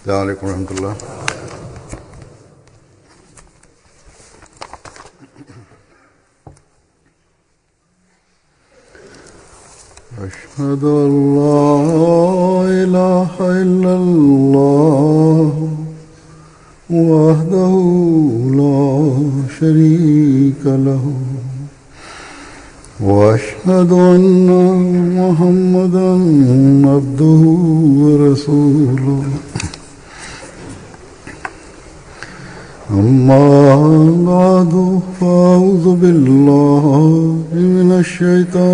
अस्सलामुअलैकुम रहमतुल्लाह। अशहदु अल्ला इलाहा इल्लल्लाह वहदहु ला शरीका लहु वअशहदु अन्ना मुहम्मदन अब्दुहु व रसूलुहु। अम्मा बादु फ़अऊज़ु बिल्लाहि मिनश्शैतानिर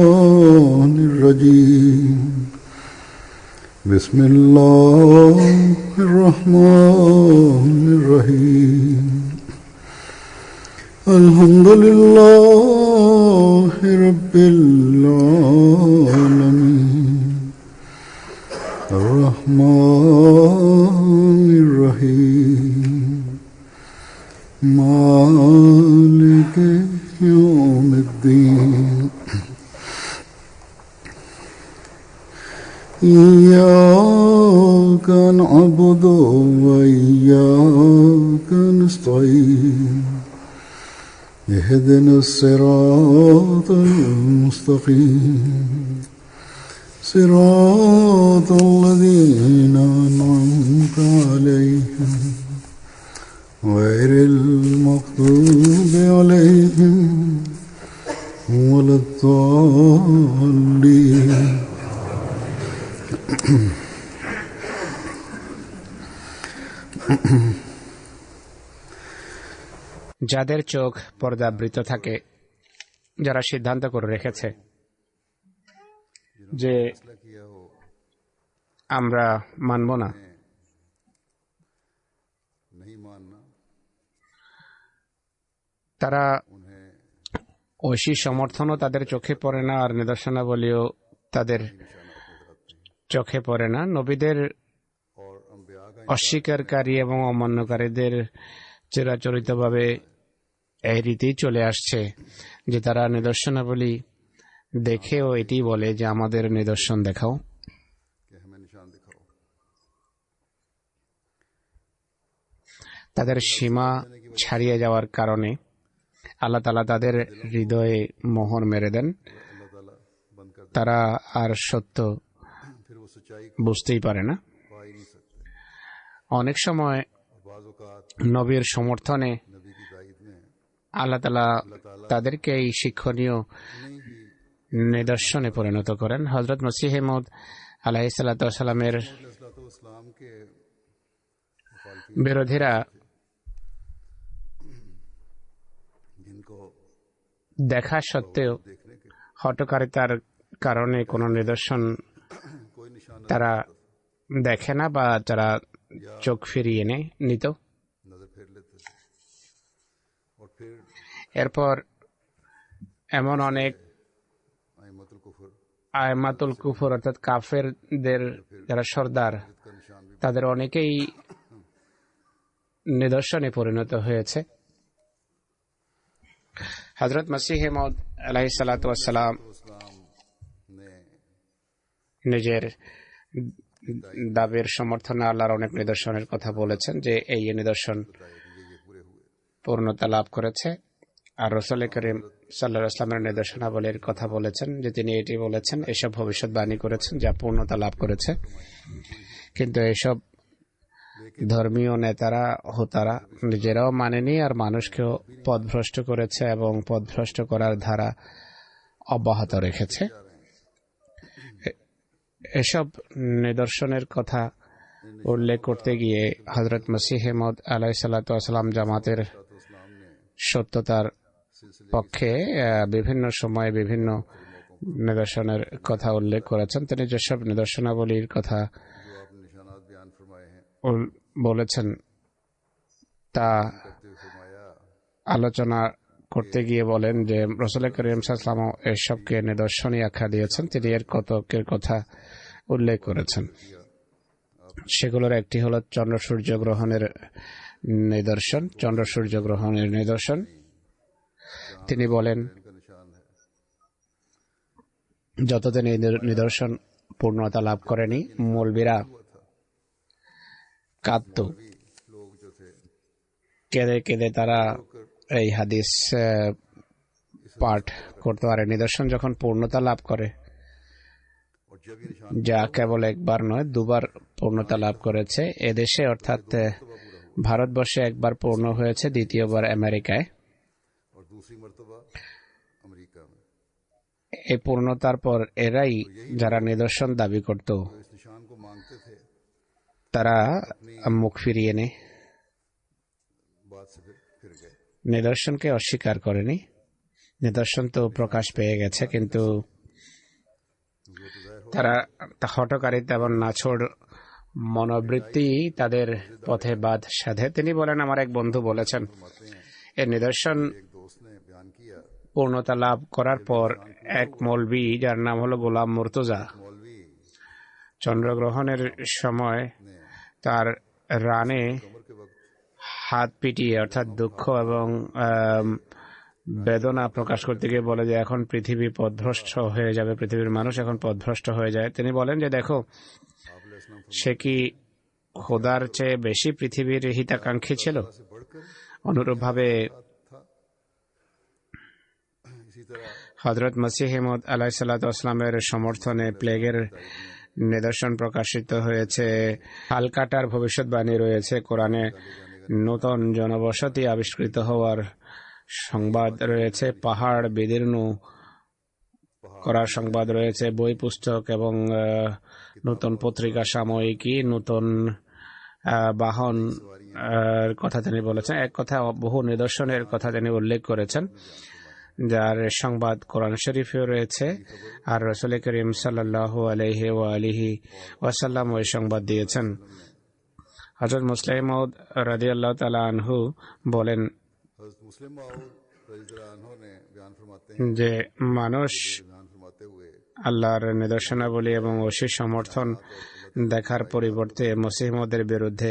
रजीम। बिस्मिल्लाहिर रहमानिर रहीम। अल्हम्दुलिल्लाहि रब्बिल आलमीन अर्रहमानिर रहीम मालिकि यौमिद्दीन। इय्याका नअबुदु व इय्याका नस्तईन। इहदिनस सिरातल मुस्तक़ीम सिरातल लज़ीना अनअमता अलैहिम गैरिल मग़्दूबि अलैहिम वलद्दाल्लीन। যাদের চোখ পর্দাবৃত থাকে, যারা সিদ্ধান্ত করে রেখেছে যে আমরা মানব না, তারা ঐশী সমর্থনও তাদের চোখে পড়ে না, আর নিদর্শনাবলীও তাদের চোখে পড়ে না। নবীদের অস্বীকারী এবং অমান্যকারীদের চিরাচরিতভাবে এই রীতি চলে আসছে যে তারা নিদর্শনাবলী দেখেও এটি বলে যে আমাদের নিদর্শন দেখাও। তাদের সীমা ছাড়িয়ে যাওয়ার কারণে আল্লাহ তাআলা তাদের হৃদয়ে মোহর মেরে দেন। তারা আর সত্য বুঝতেই পারে না। অনেক সময় নবীর সমর্থনে আল্লাহ তাআলা তাদেরকে এই শিক্ষণীয় নিদর্শনে পরিণত করেন। হযরত মসিহ মাউদ আলাইহিস সালাতু ওয়াস সালামের বিরোধীরা দেখা সত্ত্বেও হঠকারিতার কারণে কোনো নিদর্শন তারা দেখে না বা তারা চোখ ফিরিয়ে নিত। এরপর এমন অনেক আইমাতুল কুফর অর্থাৎ কাফেরদের যারা সর্দার, তাদের অনেকেই নিদর্শনে পরিণত হয়েছে। হযরত মসিহ মাউদ আলাইহিস সালাতু ওয়াস সালাম নিজের দাবির সমর্থনে আল্লাহর অনেক নিদর্শনের কথা বলেছেন যে এই নিদর্শন পূর্ণতা লাভ করেছে। আর রাসূল করিম সাল্লাল্লাহু আলাইহি ওয়াসাল্লামের নিদর্শনাবলীর কথা বলেছেন যে তিনি এটি বলেছেন, এসব ভবিষ্যৎবাণী করেছেন যা পূর্ণতা লাভ করেছে। কিন্তু এসব ধর্মীয় নেতারা হোতারা নিজেরাও মানেনি আর মানুষকেও পথভ্রষ্ট করেছে এবং পথভ্রষ্ট করার ধারা অব্যাহত রেখেছে। এসব নিদর্শনের কথা উল্লেখ করতে গিয়ে হযরত মসিহ মাউদ আলাইহিস সালাতু ওয়াস সালাম জামাতের সত্যতার পক্ষে বিভিন্ন সময়ে বিভিন্ন নিদর্শনের কথা উল্লেখ করেছেন। তিনি যেসব নিদর্শনাবলীর কথা বলেছেন তা আলোচনা করতে গিয়ে বলেন যে রাসূল করিম সাল্লাল্লাহু আলাইহি ওয়াসাল্লাম এসবকে নিদর্শনই আখ্যা দিয়েছেন। তিনি এর কতকের কথা উল্লেখ করেছেন। সেগুলোর একটি হলো চন্দ্র সূর্য গ্রহণের নিদর্শন। চন্দ্র সূর্য গ্রহণের নিদর্শন তিনি বলেন যতদিন এই নিদর্শন পূর্ণতা লাভ করেনি, মৌলবীরা কাঁদত। কেঁদে কেঁদে তারা এই হাদিস পাঠ করতে পারে। নিদর্শন যখন পূর্ণতা লাভ করে, যা কেবল একবার নয় দুবার পূর্ণতা লাভ করেছে এদেশে, অর্থাৎ ভারতবর্ষে একবার পূর্ণ হয়েছে, দ্বিতীয়বার আমেরিকায়। এই পূর্ণতার পর এরাই যারা নিদর্শন দাবি করত তারা মুখ ফিরিয়ে নেয়, নিদর্শনকে অস্বীকার করেনি। নিদর্শন তো প্রকাশ পেয়ে গেছে, কিন্তু তারা হঠকারিতা এবং নাছোড় মনোবৃত্তি তাদের পথে বাধ সাধে। তিনি বলেন, আমার এক বন্ধু বলেছেন, এই নিদর্শন পূর্ণতা লাভ করার পর এক মৌলবি যার নাম হলো গোলাম মুর্তজা, চন্দ্রগ্রহণের সময় তার রানে হাত পিটিয়ে, অর্থাৎ দুঃখ এবং বেদনা প্রকাশ করতে গিয়ে বলে যে এখন পৃথিবী পথভ্রষ্ট হয়ে যাবে, পৃথিবীর মানুষ এখন পথভ্রষ্ট হয়ে যায়। তিনি বলেন যে দেখো, সে কি খোদার চেয়ে বেশি পৃথিবীর হিতাকাঙ্ক্ষী ছিল? অনুরূপভাবে হযরত মসিহ মউদ আলাইহিসসালামের সমর্থনে প্লেগের নিদর্শন প্রকাশিত হয়েছে, হালকাটার ভবিষ্যৎবাণী রয়েছে, কোরআনে নতুন জনবসতি আবিষ্কৃত হওয়ার সংবাদ রয়েছে, পাহাড় বিদীর্ণ করার সংবাদ রয়েছে, বই পুস্তক এবং নতুন পত্রিকা সাময়িকী, নতুন বাহন কথা তিনি বলেছেন। এক কথা, বহু নিদর্শনের কথা তিনি উল্লেখ করেছেন, যার সংবাদ কোরআন শরীফেও রয়েছে, আর রাসূল করিম সাল্লাল্লাহু আলাইহি ওয়া আলিহি ওয়াসাল্লাম ওই সংবাদ দিয়েছেন। হযরত মুসলিম মাউদ রাদিয়াল্লাহু তাআলা আনহু বলেন যে মানুষ আল্লাহর নিদর্শনাবলী এবং অসীম সমর্থন দেখার পরিবর্তে মসিহ মাউদের বিরুদ্ধে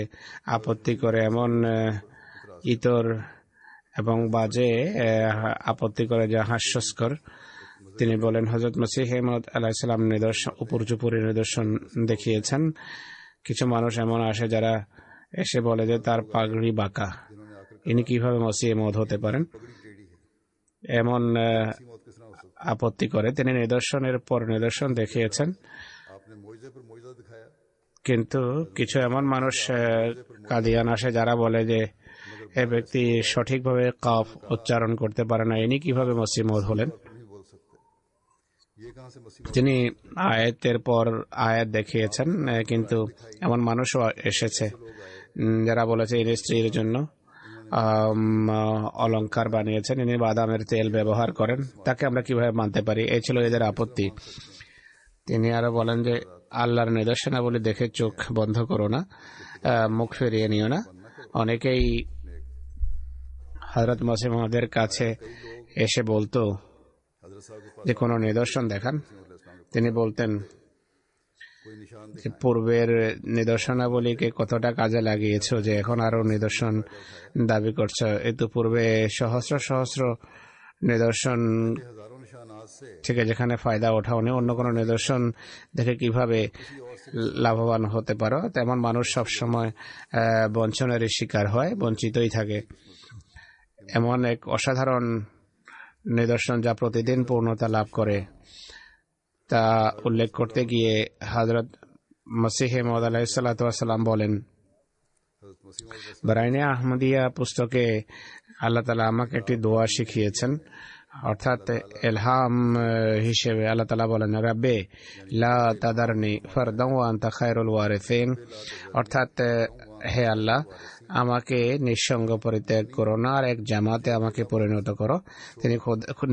আপত্তি করে, এমন ইতর এবং বাজে আপত্তি করে যা হাস্যস্কর। তিনি বলেন, হযরত মসিহ মাউদ আলাইহিস সালাম নিদর্শন, উপর্যুপরি নিদর্শন দেখিয়েছেন। কিছু মানুষ এমন আসে যারা এসে বলে যে তার পাগড়ি বাঁকা, ইনি কিভাবে মসিহ মাউদ হতে পারেন, এমন আপত্তি করে। তিনি নিদর্শনের পর নিদর্শন দেখিয়েছেন, কিন্তু কিছু এমন মানুষ কাদিয়ান আসে যারা বলে যে এ ব্যক্তি সঠিকভাবে কাফ উচ্চারণ করতে পারে না, ইনি কিভাবে মসিহ মাউদ হলেন। তিনি আয়াতের পর আয়াত দেখিয়েছেন, কিন্তু এমন মানুষও এসেছে যারা বলেছে ইনি স্ত্রীর জন্য অলংকার বানিয়েছেন, ইনি বাদামের তেল ব্যবহার করেন, তাকে আমরা কিভাবে মানতে পারি? এই ছিল এদের আপত্তি। তিনি আরো বলেন যে আল্লাহর নিদর্শনাবলী দেখে চোখ বন্ধ করো না, মুখ ফিরিয়ে নিও না। অনেকেই হযরত মসিহ মাউদের কাছে এসে বলতো যে কোনো নিদর্শন দেখান। তিনি বলতেন যে পূর্বের নিদর্শনাবলীকে কতটা কাজে লাগিয়েছ যে এখন আরো নিদর্শন দাবি করছ। এত পূর্বে সহস্র সহস্র নিদর্শন থেকে যেখানে ফায়দা ওঠাওনি, অন্য কোনো নিদর্শন দেখে কিভাবে লাভবান হতে পারো? তেমন মানুষ সবসময় বঞ্চনার শিকার হয়, বঞ্চিতই থাকে। এমন এক অসাধারণ নিদর্শন যা প্রতিদিন পূর্ণতা লাভ করে, তা উল্লেখ করতে গিয়ে হযরত মসিহ মাউদ আলাইহিস সালাতু ওয়াস সালাম বলেন, বারাইনে আহমদিয়া পুস্তকে আল্লাহ তাআলা আমাকে একটি দোয়া শিখিয়েছেন, অর্থাৎ ইলহাম হিসেবে আল্লাহ তাআলা বলেন, রাব্বে লা তাদারনি ফারদান ওয়া আনতা খায়রুল ওয়ারিসিন, অর্থাৎ হে আল্লাহ, আমাকে নিঃসঙ্গ পরিত্যাগ করো না, আর এক জামাতে আমাকে পরিণত করো। তিনি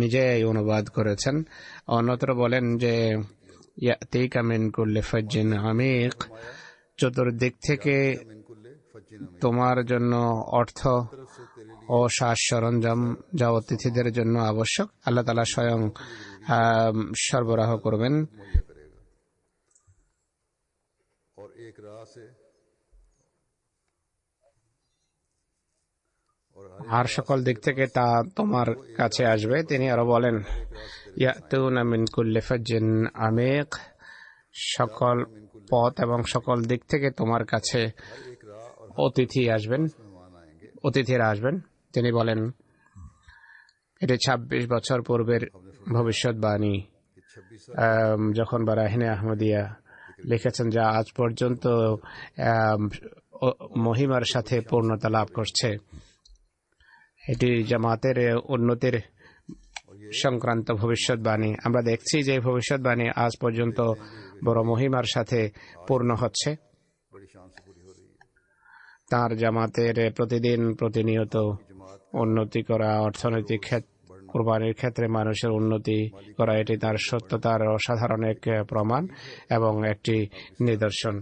নিজে এই অনুবাদ করেছেন। অন্যত্র বলেন যে ইয়াতিকা মিন কুল্লি ফাজ্জিন আমিক, চতুর্দিক থেকে তোমার জন্য অর্থ ও সাজ সরঞ্জাম যা অতিথিদের জন্য আবশ্যক আল্লাহ তাআলা স্বয়ং সরবরাহ করবেন। আর সকল দিক থেকে তা তোমার কাছে আসবে। তিনি আরো বলেন, ইয়াতুনা মিন কুল্লি ফাজ্জিন আমিক, সকল পথ এবং সকল দিক থেকে তোমার কাছে অতিথিরা আসবেন। তিনি বলেন, এটি ২৬ বছর পূর্বের ভবিষ্যৎবাণী যখন বারাহিনে আহমদিয়া লিখেছেন, যা আজ পর্যন্ত মহিমার সাথে পূর্ণতা লাভ করছে। এটি জামাতের উন্নতির সংক্রান্ত ভবিষ্যৎবাণী। আমরা দেখছি যে ভবিষ্যৎবাণী আজ পর্যন্ত বড় মহিমার সাথে পূর্ণ হচ্ছে। তার জামাতের প্রতিনিয়ত উন্নতি করা, অর্থনৈতিক কুরবানির ক্ষেত্রে মানুষের উন্নতি করা, এটি তার সত্যতার অসাধারণ এক প্রমাণ এবং একটি নিদর্শন।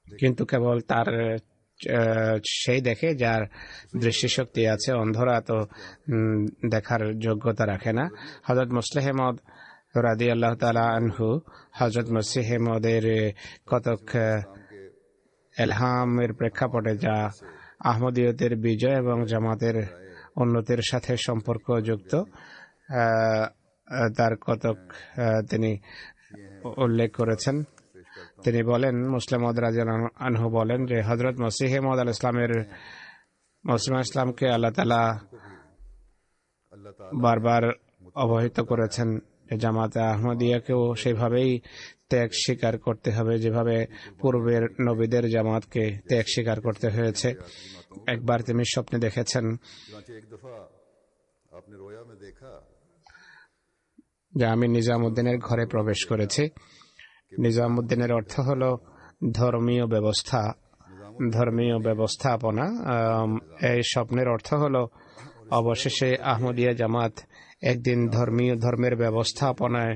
কিন্তু কেবল তার সেই দেখে যার দৃষ্টিশক্তি আছে, অন্ধরা তো দেখার যোগ্যতা রাখে না। হযরত মুসলিহ মাউদ রাদিয়াল্লাহু তাআলা আনহু হযরত মসিহ মাউদের কতক ইলহামের প্রেক্ষাপটে, যা আহমদিয়তের বিজয় এবং জামাতের উন্নতির সাথে সম্পর্কযুক্ত, তার কতক তিনি উল্লেখ করেছেন। তিনি বলেন, মুসলিম মাউদ রাদিয়াল্লাহু আনহু বলেন যে হযরত মসিহ মাউদ আলাইহিস ইসলামকে আল্লাহ তাআলা বারবার অবহিত করেছেন যে জামাতে আহমদিয়াকেও সেভাবেই ত্যাগ স্বীকার করতে হবে, যেভাবে পূর্বের নবীদের জামাতকে ত্যাগ স্বীকার করতে হয়েছে। একবার তিনি স্বপ্নে দেখেছেন যে আমি নিজামুদ্দিনের ঘরে প্রবেশ করেছি। নিজামুদ্দিনের অর্থ হলো ধর্মীয় ব্যবস্থাপনা। এই স্বপ্নের অর্থ হলো অবশেষে আহমদিয়া জামাত একদিন ধর্মের ব্যবস্থাপনায়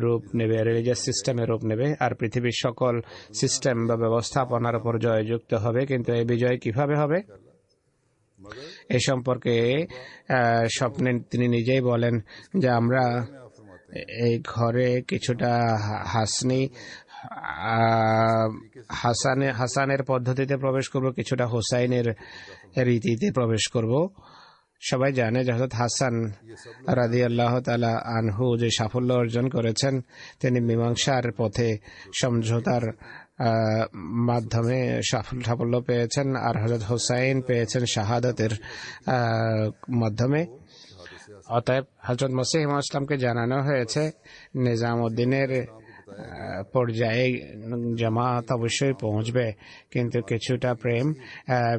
রূপ নেবে, রিলিজিয়াস সিস্টেমে রূপ নেবে, আর পৃথিবীর সকল সিস্টেম বা ব্যবস্থাপনার উপর জয়যুক্ত হবে। কিন্তু এই বিজয় কিভাবে হবে, এ সম্পর্কে স্বপ্নে তিনি নিজেই বলেন যে আমরা এই ঘরে কিছুটা হাসানের পদ্ধতিতে প্রবেশ করব, কিছুটা হোসাইনের রীতিতে প্রবেশ করব। সবাই জানে যে হযরত হাসান রাদিয়াল্লাহু তাআলা আনহু যে সাফল্য অর্জন করেছেন, তিনি মীমাংসার পথে সমঝোতার মাধ্যমে সাফল্য পেয়েছেন, আর হযরত হোসাইন পেয়েছেন শাহাদাতের মাধ্যমে। অতএব হযরত মসিহ মাউদ ইসলামকে জানানো হয়েছে নিজামুদ্দিনের পর্যায়ে জামাত অবশ্যই পৌঁছবে, কিন্তু কিছুটা প্রেম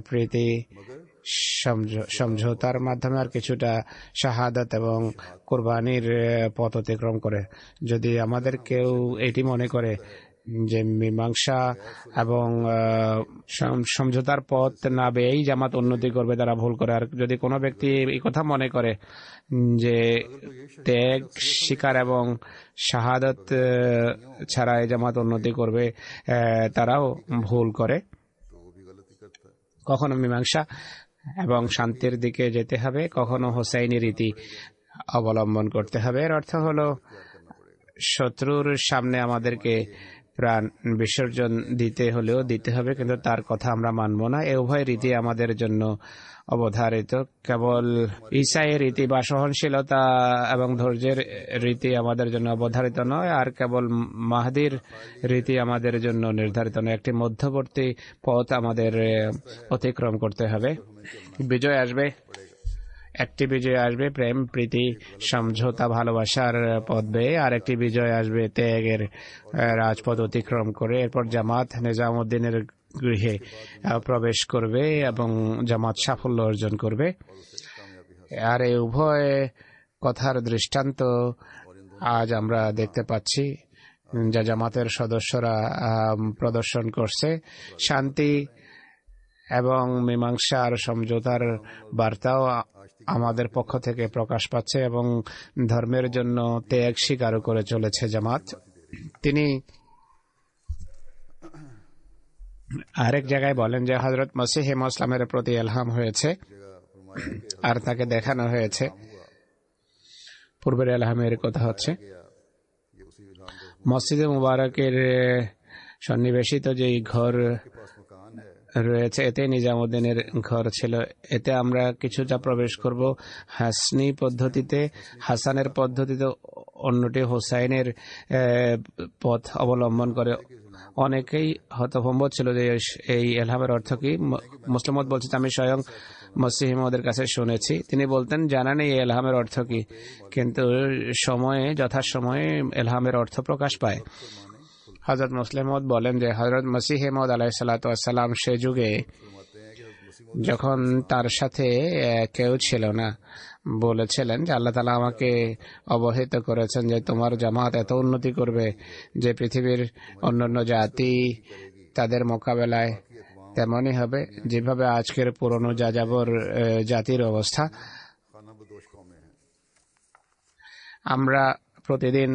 প্রীতি সমঝোতার মাধ্যমে আর কিছুটা শাহাদাত এবং কুরবানির পথ অতিক্রম করে। যদি আমাদের কেউ এটি মনে করে যে মীমাংসা এবং সমঝোতার পথ না বেয়েই জামাত উন্নতি করবে, তারা ভুল করে। আর যদি কোনো ব্যক্তি এই কথা মনে করে যে ত্যাগ স্বীকার এবং শাহাদাত ছাড়া এই জামাত উন্নতি করবে, তারাও ভুল করে। কখনো মীমাংসা এবং শান্তির দিকে যেতে হবে, কখনো হোসাইনি রীতি অবলম্বন করতে হবে। এর অর্থ হলো শত্রুর সামনে আমাদেরকে প্রাণ বিসর্জন দিতে হলেও দিতে হবে, কিন্তু তার কথা আমরা মানব না। এই উভয় রীতি আমাদের জন্য অবধারিত। কেবল ঈসাইয়ের রীতি বা সহনশীলতা এবং ধৈর্যের রীতি আমাদের জন্য অবধারিত নয়, আর কেবল মাহদির রীতি আমাদের জন্য নির্ধারিত নয়। একটি মধ্যবর্তী পথ আমাদের অতিক্রম করতে হবে। একটি বিজয় আসবে প্রেম প্রীতি সমঝোতা ভালোবাসার পথ বেয়ে, আর একটি বিজয় আসবে ত্যাগের রাজপথ অতিক্রম করে। এরপর জামাত নিজামুদ্দিনের গৃহে প্রবেশ করবে এবং জামাত সাফল্য অর্জন করবে। আর এই উভয় কথার দৃষ্টান্ত আজ আমরা দেখতে পাচ্ছি, যা জামাতের সদস্যরা প্রদর্শন করছে। শান্তি এবং মীমাংসার সমঝোতার বার্তাও আমাদের পক্ষ থেকে প্রকাশ পাচ্ছে এবং ধর্মের জন্য ত্যাগ স্বীকারও করে চলেছে জামাত। তিনি আরেক জায়গায় বলেন যে হযরত মসিহ মাউদ ইসলামের প্রতি ইলহাম হয়েছে আর তাকে দেখানো হয়েছে। পূর্বের ইলহামের কথা হচ্ছে মসজিদে মুবারকের সন্নিবেশিত যে ঘর রয়েছে, এতে নিজামুদ্দিনের ঘর ছিল। এতে আমরা কিছুটা প্রবেশ করব হাসনি পদ্ধতিতে, হাসানের পদ্ধতিতে, অন্যটি হোসাইনের পথ অবলম্বন করে। অনেকেই হতভম্ব ছিল যে এই এলহামের অর্থ কি। মুসলিম মওউদ বলছে, আমি স্বয়ং মসিহ মওউদের কাছে শুনেছি, তিনি বলতেন জানা নেই এই এলহামের অর্থ কি, কিন্তু যথাসময়ে এলহামের অর্থ প্রকাশ পায়। হযরত মুসলিম মওউদ বলেন যে হযরত মসিহ মওউদ আলাইহিস সালাতু ওয়াস সালাম সে যুগে যখন তার সাথে কেউ ছিল না, বলেছিলেন যে আল্লাহ তাআলা আমাকে অবহিত করেছেন যে তোমার জামাত এত উন্নতি করবে যে পৃথিবীর অন্যান্য জাতি তাদের মোকাবেলায় তেমনই হবে যেভাবে আজকের পুরনো যাযাবর জাতির অবস্থা। আমরা প্রতিদিন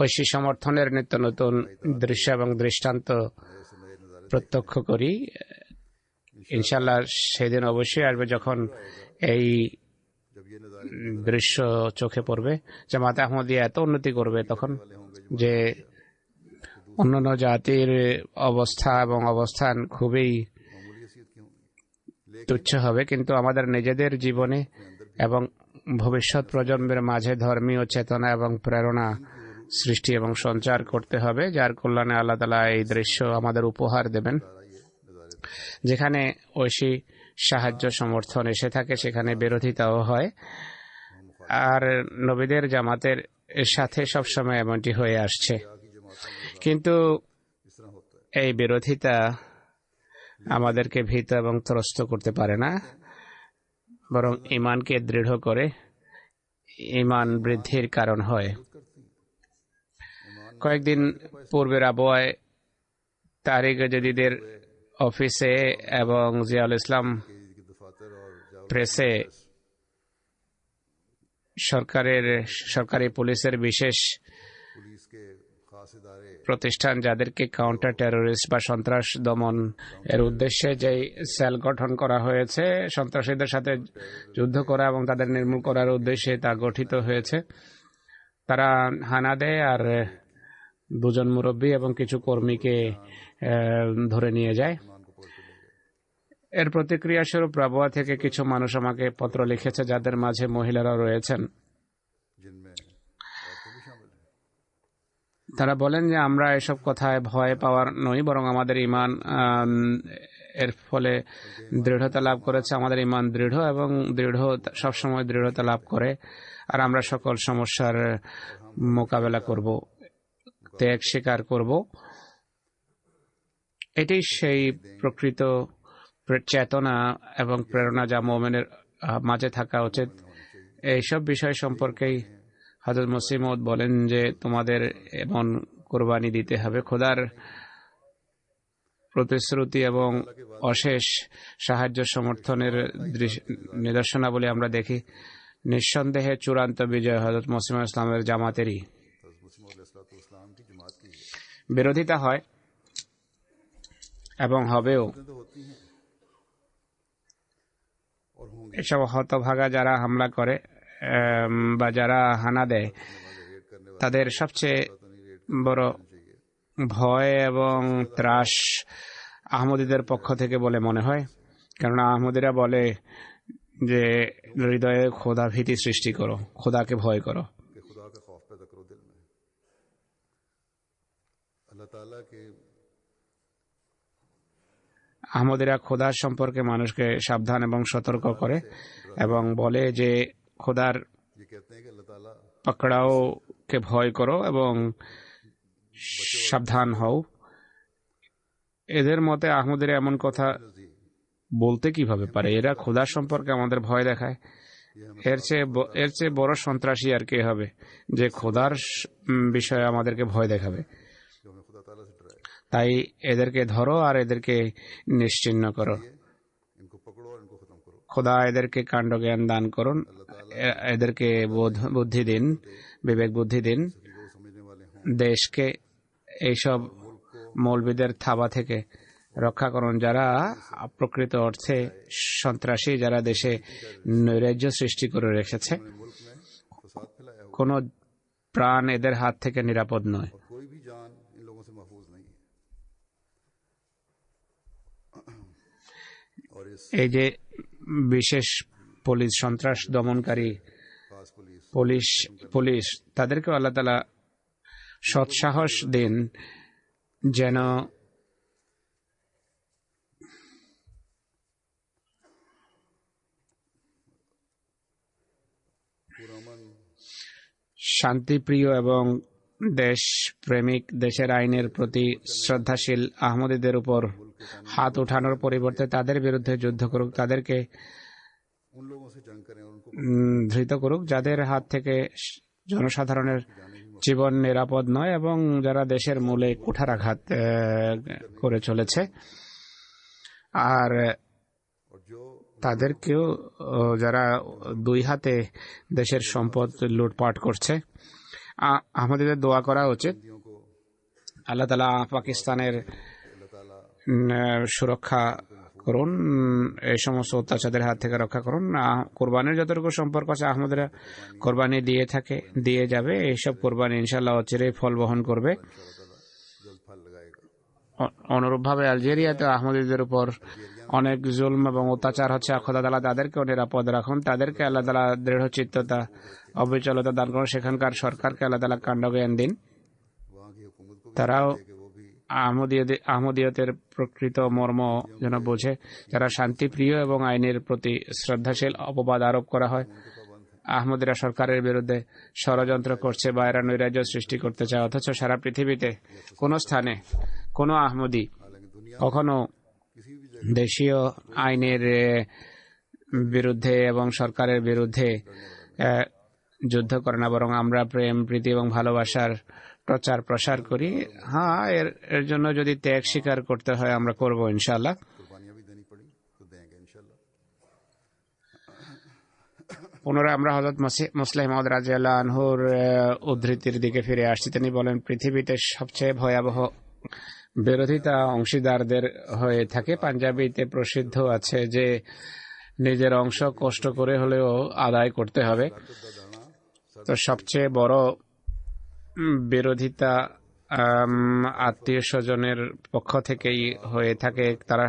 ঐশী সমর্থনের নিত্য নতুন দৃশ্য এবং দৃষ্টান্ত প্রত্যক্ষ করি। ইনশাআল্লাহ সেদিন অবশ্যই আসবে যখন এই দৃশ্য চোখে পড়বে, জামাতে আহমদিয়া এত উন্নতি করবে তখন যে অন্যান্য জাতির অবস্থা এবং অবস্থান খুবই তুচ্ছ হবে। কিন্তু আমাদের নিজেদের জীবনে এবং ভবিষ্যৎ প্রজন্মের মাঝে ধর্মীয় চেতনা এবং প্রেরণা সৃষ্টি এবং সঞ্চার করতে হবে, যার কল্যাণে আল্লাহ তাআলা এই দৃশ্য আমাদের উপহার দেবেন। যেখানে ঐশী সাহায্য সমর্থন এসে থাকে সেখানে বিরোধিতাও হয়, আর নবীদের জামাতের সাথে সবসময় এমনটি হয়ে আসছে। কিন্তু এই বিরোধিতা আমাদেরকে ভীত এবং ত্রস্ত করতে পারে না, বরং ঈমানকে দৃঢ় করে, ঈমান বৃদ্ধির কারণ হয়। কয়েকদিন পূর্বের আবহাওয়ায় তারিক জাদিদের অফিসে এবং জিয়াউল ইসলাম প্রেসে সরকারি পুলিশের বিশেষ প্রতিষ্ঠান যাদেরকে কাউন্টার টেরোরিস্ট বা সন্ত্রাস দমন এর উদ্দেশ্যে যেই সেল গঠন করা হয়েছে, সন্ত্রাসীদের সাথে যুদ্ধ করা এবং তাদের নির্মূল করার উদ্দেশ্যে তা গঠিত হয়েছে, তারা হানা দেয় আর দুজন মুরব্বী এবং কিছু কর্মীকে ধরে নিয়ে যায়। এর প্রতিক্রিয়া স্বরূপ রাবুয়া থেকে কিছু মানুষ আমাকে পত্র লিখেছে, যাদের মাঝে মহিলারা রয়েছেন। তারা বলেন যে আমরা এসব কথায় ভয় পাওয়ার নই, বরং আমাদের ঈমান এর ফলে দৃঢ়তা লাভ করেছে। আমাদের ঈমান দৃঢ় এবং সবসময় দৃঢ়তা লাভ করে, আর আমরা সকল সমস্যার মোকাবেলা করব, ত্যাগ স্বীকার করব। এটি সেই প্রকৃত চেতনা এবং প্রেরণা যা মুমিনের মাঝে থাকা উচিত। এইসব বিষয় সম্পর্কেই হযরত মসিহ মওউদ বলেন যে তোমাদের এমন কোরবানি দিতে হবে। খোদার প্রতিশ্রুতি এবং অশেষ সাহায্য সমর্থনের নিদর্শনাবলী আমরা দেখি। নিঃসন্দেহে চূড়ান্ত বিজয় হযরত মসিহ মাউদ ইসলামের জামাতেরই। বিরোধিতা হয় এবং হবেও। এসব হতভাগা যারা হামলা করে বা যারা হানা দেয়, তাদের সবচেয়ে বড় ভয় এবং ত্রাস আহমদীদের পক্ষ থেকে বলে মনে হয়, কারণ আহমদীরা বলে যে হৃদয়ে খোদা ভীতি সৃষ্টি করো, খোদাকে ভয় করো। আহমদীরা খোদার সম্পর্কে মানুষকে সাবধান এবং সতর্ক করে এবং বলে যে খোদার পাকড়াও কে ভয় করো এবং সাবধান হও। এদের মতে আহমদীরা এমন কথা বলতে কিভাবে পারে? এরা খোদার সম্পর্কে আমাদের ভয় দেখায়। এর চেয়ে বড় সন্ত্রাসী আর কে হবে যে খোদার বিষয়ে আমাদেরকে ভয় দেখাবে? তাই এদেরকে ধরো আর এদেরকে নিশ্চিহ্ন করো। খোদা এদেরকে কাণ্ড জ্ঞান দান করুন, এদেরকে বুদ্ধি দিন, বিবেক বুদ্ধি দিন। দেশকে এইসব মৌলবীদের থাবা থেকে রক্ষা করুন, যারা প্রকৃত অর্থে সন্ত্রাসী, যারা দেশে নৈরাজ্য সৃষ্টি করে রেখেছে। কোনো প্রাণ এদের হাত থেকে নিরাপদ নয়। এই যে বিশেষ পুলিশ, সন্ত্রাস দমনকারী পুলিশ, তাদেরকে আল্লাহ তাআলা সৎসাহস দিন যেন শান্তিপ্রিয় এবং দেশপ্রেমিক, দেশের আইনের প্রতি শ্রদ্ধাশীল আহমদীদের উপর হাত উঠানোর পরিবর্তে তাদের বিরুদ্ধে যুদ্ধ করুক, তাদেরকে ধৃত করুক যাদের হাত থেকে জনসাধারণের জীবন নিরাপদ নয় এবং যারা দেশের মূলে কুঠারাঘাত করে চলেছে। আর তাদেরকেও যারা দুই হাতে দেশের সম্পদ লুটপাট করছে, আমাদের দোয়া করা উচিত আল্লাহ তাআলা পাকিস্তানের সুরক্ষা করুন, এই সমস্ত অত্যাচারের হাত থেকে রক্ষা করুন। কোরবানির যতটুকু সম্পর্ক আছে আহমদরা কোরবানি দিয়ে যাবে। এইসব কোরবানি ইনশাআল্লাহ অচিরেই ফল বহন করবে। অনুরূপভাবে আলজেরিয়াতে আহমদীদের উপর অনেক জুলম এবং অত্যাচার হচ্ছে। খোদা তাআলা তাদেরকেও নিরাপদ রাখুন, তাদেরকে আল্লাহ তাআলা দৃঢ় চিত্ততা অবিচলতা দান করুন। সেখানকার সরকারকে আল্লাহ তাআলা কাণ্ডজ্ঞান দিন, তারাও আহমদীয়তের প্রকৃত মর্ম যেন বোঝে। যারা শান্তিপ্রিয় এবং আইনের প্রতি শ্রদ্ধাশীল, অপবাদ আরোপ করা হয় আহমদীরা সরকারের বিরুদ্ধে ষড়যন্ত্র করছে বা এরা নৈরাজ্য সৃষ্টি করতে চায়, অথচ সারা পৃথিবীতে কোনো স্থানে কোনো আহমদী কখনো দেশীয় আইনের বিরুদ্ধে এবং সরকারের বিরুদ্ধে যুদ্ধ করে না, বরং আমরা প্রেম, প্রীতি এবং ভালোবাসার প্রচার প্রসার করি। হ্যাঁ, এর জন্য যদি ত্যাগ স্বীকার করতে হয় আমরা করব ইনশাআল্লাহ। পুনরায় আমরা হযরত মুসলিম মাউদ রাদিয়াল্লাহু আনহুর উদ্ধৃতির দিকে ফিরে আসছি। তিনি বলেন, পৃথিবীতে সবচেয়ে ভয়াবহ বিরোধিতা অংশীদারদের হয়ে থাকে। পাঞ্জাবিতে প্রসিদ্ধ আছে যে নিজের অংশ কষ্ট করে হলেও আদায় করতে হবে। তো সবচেয়ে বড় বিরোধিতা আত্মীয় স্বজনের পক্ষ থেকেই হয়ে থাকে। তারা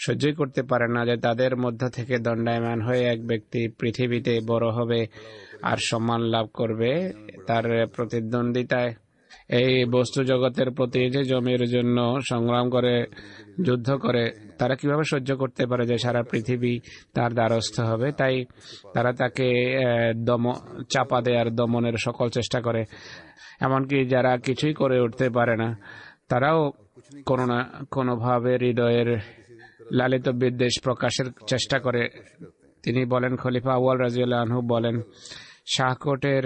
সহ্যই করতে পারে না যে তাদের মধ্য থেকে দণ্ডায়মান হয়ে এক ব্যক্তি পৃথিবীতে বড় হবে আর সম্মান লাভ করবে। তার প্রতিদ্বন্দ্বিতায় এই বস্তু জগতের প্রতি যে জমির জন্য সংগ্রাম করে, যুদ্ধ করে, তারা কিভাবে সহ্য করতে পারে যে সারা পৃথিবী তার দ্বারস্থ হবে? তাই তারা তাকে চাপা দেওয়ার, দমনের সকল চেষ্টা করে। এমনকি যারা কিছুই করে উঠতে পারে না তারাও কোনো না কোনোভাবে হৃদয়ের লালিত বিদ্বেষ প্রকাশের চেষ্টা করে। তিনি বলেন, খলিফা আউয়াল রাদিয়াল্লাহু আনহু বলেন, শাহকোটের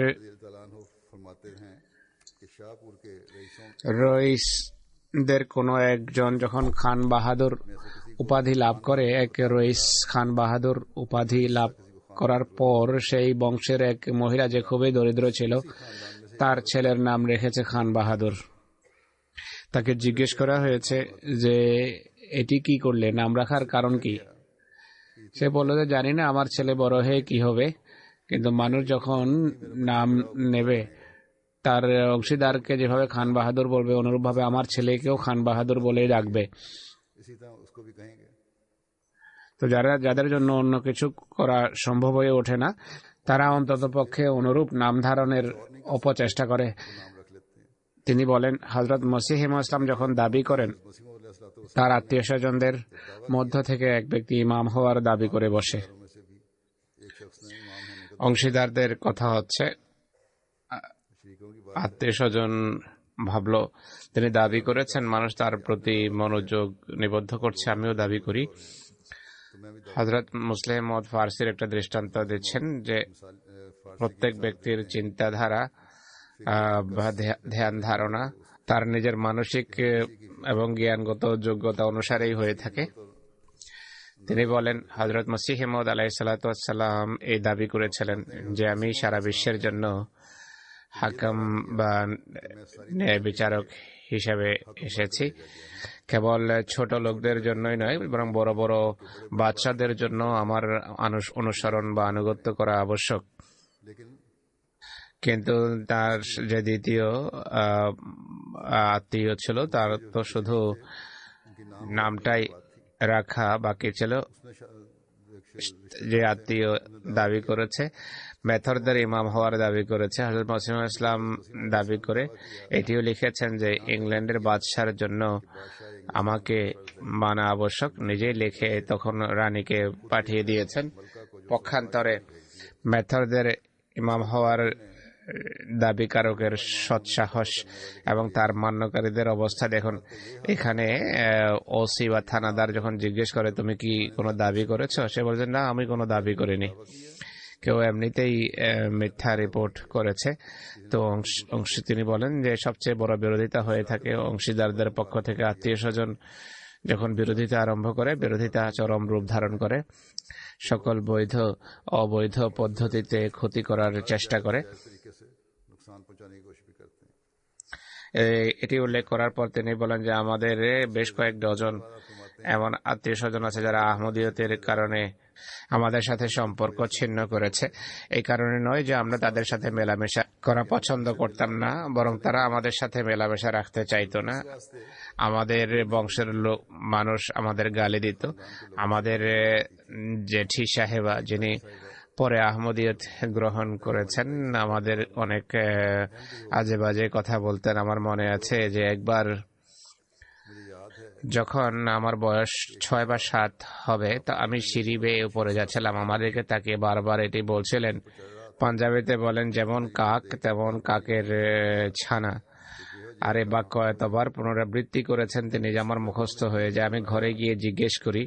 রইসদের কোনো একজন যখন খান বাহাদুর উপাধি লাভ করে, এক রইস খান বাহাদুর উপাধি লাভ করার পর সেই বংশের এক মহিলা যে খুবই দরিদ্র ছিল, তার ছেলের নাম রেখেছে খান বাহাদুর। তাকে জিজ্ঞেস করা হয়েছে যে এটি কি করলে, নাম রাখার কারণ কি? সে বলল যে জানি না আমার ছেলে বড় হয়ে কি হবে, কিন্তু মানুষ যখন নাম নেবে তার অংশীদারকে যেভাবে খান বাহাদুর বলবে, অনুরূপভাবে আমার ছেলেকেও খান বাহাদুর বলেই ডাকবে। তো যাদের জন্য অন্য কিছু করা সম্ভব হয়ে ওঠে না, তারা অন্তত পক্ষে অনুরূপ নাম ধারণের অপচেষ্টা করে। তিনি বলেন, হযরত মসিহ ইসলাম যখন দাবি করেন, তার আত্মীয় স্বজনদের মধ্য থেকে এক ব্যক্তি ইমাম হওয়ার দাবি করে বসে। অংশীদারদের কথা হচ্ছে, আত্মীয় স্বজন ভাবল তিনি দাবি করেছেন, মানুষ তার প্রতি মনোযোগ নিবদ্ধ করছে, আমিও দাবি করি। হযরত মুসলিম মওদ ফারসির একটা দৃষ্টান্ত দিচ্ছেন যে প্রত্যেক ব্যক্তির চিন্তাধারা বা ধ্যান ধারণা তার নিজের মানসিক এবং জ্ঞানগত যোগ্যতা অনুসারেই হয়ে থাকে। তিনি বলেন, হযরত মসিহ মওউদ আলাইহিস সালাতু ওয়াস সালাম এই দাবি করেছিলেন যে আমি সারা বিশ্বের জন্য হাকাম বা ন্যায় বিচারক হিসেবে এসেছি। কেবল ছোট লোকদের জন্যই নয়, বরং বড় বড় বাদশাদের জন্য আমার অনুসরণ বা আনুগত্য করা আবশ্যক। কিন্তু তার যে দ্বিতীয় আত্মীয় ছিল, তার তো শুধু নামটাই রাখা বাকি ছিল। যে আত্মীয় দাবি করেছে, মেথরদের ইমাম হওয়ার দাবি করেছে। হযরত মসিহ ইসলাম দাবি করে এটিও লিখেছেন যে ইংল্যান্ডের বাদশার জন্য আমাকে মানা আবশ্যক। নিজেই লিখে তখন রানীকে পাঠিয়ে দিয়েছেন। পক্ষান্তরে মেথরদের ইমাম হওয়ার দাবিকারকের সৎসাহস এবং তার মান্যকারীদের অবস্থা দেখুন। এখানে ওসি বা থানাদার যখন জিজ্ঞেস করে তুমি কি কোনো দাবি করেছো, সে বলছে না আমি কোনো দাবি করিনি। কেউ এমনিতেই মিথ্যা রিপোর্ট করেছে। তো তিনি বলেন যে সবচেয়ে বড় বিরোধিতা হয়ে থাকে অংশীদারদের পক্ষ থেকে। আত্মীয় স্বজন যখন বিরোধিতা আরম্ভ করে, বিরোধিতা চরম রূপ ধারণ করে, সকল বৈধ অবৈধ পদ্ধতিতে ক্ষতি করার চেষ্টা করে। এটি উল্লেখ করার পর তিনি বলেন যে আমাদের বেশ কয়েক ডজন এমন আত্মীয় স্বজন আছে যারা আহমদীয়তের কারণে আমাদের সাথে সম্পর্ক ছিন্ন করেছে। এই কারণে নয় যে আমরা তাদের সাথে মেলামেশা করা পছন্দ করতাম না, বরং তারা আমাদের সাথে মেলামেশা রাখতে চাইতো না। আমাদের বংশের মানুষ আমাদের গালি দিত। আমাদের জেঠি সাহেবা, যিনি পরে আহমদীয়ত গ্রহণ করেছেন, আমাদের অনেক আজে বাজে কথা বলতেন। আমার মনে আছে যে একবার যখন আমার বয়স 6 বা 7 হবে, তো আমি সিঁড়ি বেয়ে উপরে যাচ্ছিলাম। আমাদেরকে তাকে বারবার এটি বলছিলেন। পাঞ্জাবিতে বলেন যেমন কাক তেমন কাকের ছানা। আর এ বাক্য এতবার পুনরাবৃত্তি করেছেন তিনি যে আমার মুখস্থ হয়ে যায়। আমি ঘরে গিয়ে জিজ্ঞেস করি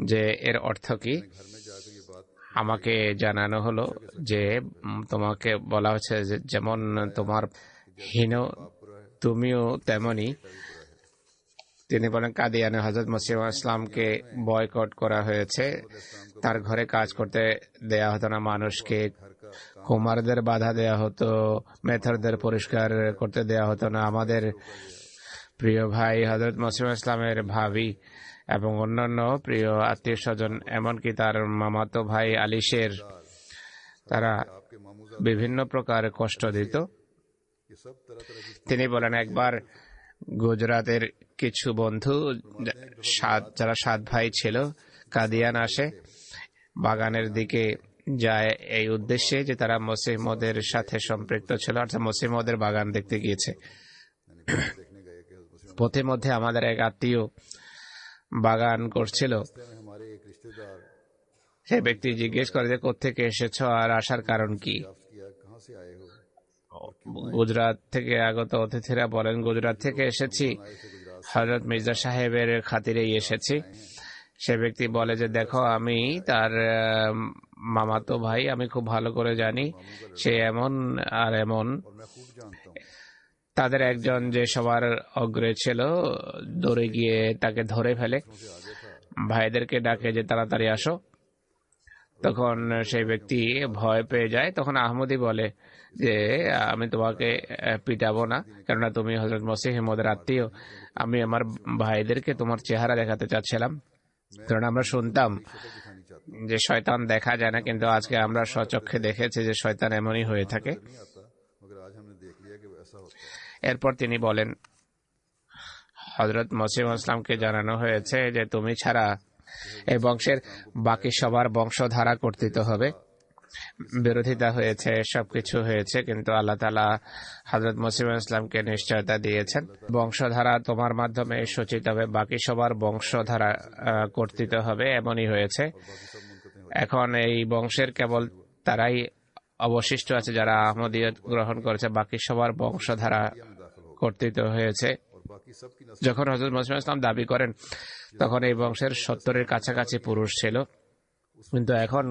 যে এর অর্থ কি। আমাকে জানানো হলো যে তোমাকে বলা হচ্ছে যে যেমন তোমার হীন তুমিও তেমনি। তিনি বলেন কাদিয়ানে হযরত মসিহ ইসলামকে বয়কট করা হয়েছে। তার ঘরে কাজ করতে দেয়া হতো না মানুষকে। কুমারদের বাধা দেয়া হতো, মেথরদের পরিষ্কার করতে দেয়া হতো না। আমাদের প্রিয় ভাই হযরত মসিহ ইসলামের ভাবি এবং অন্যান্য প্রিয় আত্মীয় স্বজন, এমনকি তার মামাতো ভাই আলিশের, তারা বিভিন্ন প্রকার কষ্ট দিত। তিনি বলেন একবার গুজরাতের কিছু বন্ধু যারা 7 ভাই ছিল কাদিয়ান আসে, বাগানের দিকে যায় এই উদ্দেশ্যে যে তারা মসিহ মওদের সাথে সম্পৃক্ত ছিল, অর্থাৎ মসিহ মওদের বাগান দেখতে গিয়েছে। পথে মধ্যে আমাদের এক আত্মীয় বাগান করছিল। সে ব্যক্তি জিজ্ঞেস করে যে কোত্থেকে এসেছো আর আসার কারণ কি। গুজরাট থেকে আগত অতিথিরা বলেন গুজরাট থেকে এসেছি, হযরত মির্জা সাহেবের খাতিরেই এসেছি। সে ব্যক্তি বলে যে দেখো আমি তার মামাতো ভাই, আমি খুব ভালো করে জানি সে এমন আর এমন। তাদের একজন যে সবার অগ্রে ছিল দৌড়ে গিয়ে তাকে ধরে ফেলে, ভাইদেরকে ডাকে যে তাড়াতাড়ি আসো। তখন সেই ব্যক্তি ভয় পেয়ে যায়। তখন আহমদী বলে যে আমি তোমাকে পিটাবো না, কেননা তুমি হযরত মসিহ মওদের আত্মীয়। আমি আমার ভাইদেরকে তোমার চেহারা দেখাতে চাচ্ছিলাম, কারণ আমরা শুনতাম যে শয়তান দেখা যায় না, কিন্তু আজকে আমরা স্বচক্ষে দেখেছি যে শয়তান এমনই হয়ে থাকে। এরপর তিনি বলেন হযরত মসিহ ইসলামকে জানানো হয়েছে যে তুমি ছাড়া এই বংশের বাকি সবার বংশধারা কর্তৃত হবে। বিরোধিতা হয়েছে, সবকিছু হয়েছে, কিন্তু আল্লাহ তাআলা হযরত মসিহ ইসলামকে নিশ্চয়তা দিয়েছেন বংশধারা তোমার মাধ্যমে সূচিত হবে, বাকি সবার বংশধারা কর্তৃত হবে। এমনই হয়েছে। এখন এই বংশের কেবল তারাই অবশিষ্ট আছে যারা আহমদীয়ত গ্রহণ করেছে, বাকি সবার বংশধারা কর্তৃত হয়েছে। যখন হযরত মসিহ ইসলাম দাবি করেন তখন এই বংশের 70-এর কাছাকাছি পুরুষ ছিল, কিন্তু এখন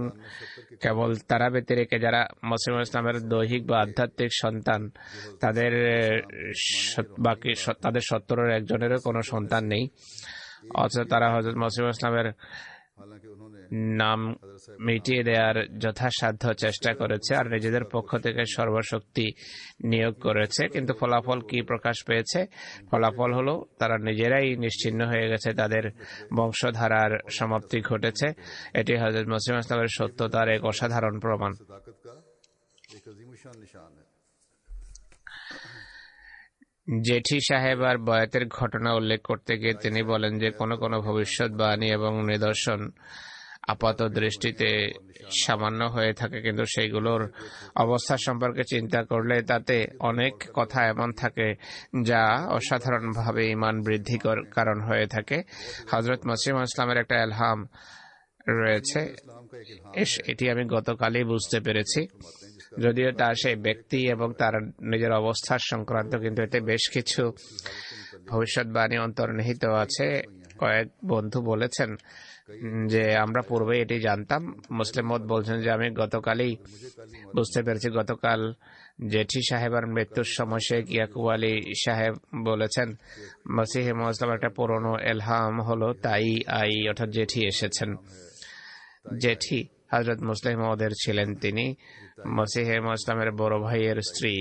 কেবল তারা ব্যতিরেকে যারা মসিহ ইসলামের দৈহিক বা আধ্যাত্মিক সন্তান, তাদের 70-এর একজনেরও কোনো সন্তান নেই। অথচ তারা হযরত মসিহ ইসলামের নাম মিটিয়ে দেওয়ার যথাসাধ্য চেষ্টা করেছে আর নিজেদের পক্ষ থেকে সর্বশক্তি নিয়োগ করেছে। কিন্তু ফলাফল কি প্রকাশ পেয়েছে? ফলাফল হলো তারা নিজেরাই নিশ্চিহ্ন হয়ে গেছে, তাদের বংশধারার সমাপ্তি ঘটেছে। এটি হযরত মসিহ ইসলামের সত্যতার এক অসাধারণ প্রমাণ। জেঠি সাহেব আর বয়াতের ঘটনা উল্লেখ করতে গিয়ে তিনি বলেন যে কোন কোন ভবিষ্যৎবাণী এবং নিদর্শন আপাত দৃষ্টিতে সামান্য হয়ে থাকে, কিন্তু সেইগুলোর অবস্থা সম্পর্কে চিন্তা করলে তাতে অনেক কথা এমন থাকে যা অসাধারণভাবে ঈমান বৃদ্ধি কারণ হয়ে থাকে। হযরত মসিহ ইসলামের একটা এলহাম রয়েছে, এটি আমি গতকালই বুঝতে পেরেছি। যদিও তার সেই ব্যক্তি এবং তার নিজের অবস্থার সংক্রান্ত, কিন্তু এতে বেশ কিছু ভবিষ্যৎবাণী অন্তর্নিহিত আছে। কয়েক বন্ধু বলেছেন যে আমরা পূর্বে এটি জানতাম। মুসলিম মত বলছেন যে আমি গতকালই বুঝতে পেরেছি। গতকাল জেঠি সাহেবের মৃত্যুর সময় শেখ ইয়াকুব আলী সাহেব বলেছেন মসিহ ইসলাম একটা পুরনো এলহাম হলো, তাই অর্থাৎ জেঠি এসেছেন। জেঠি হযরত মুসলিম মওদের ছিলেন। তিনি মসিহ ইসলামের বড় ভাইয়ের স্ত্রী,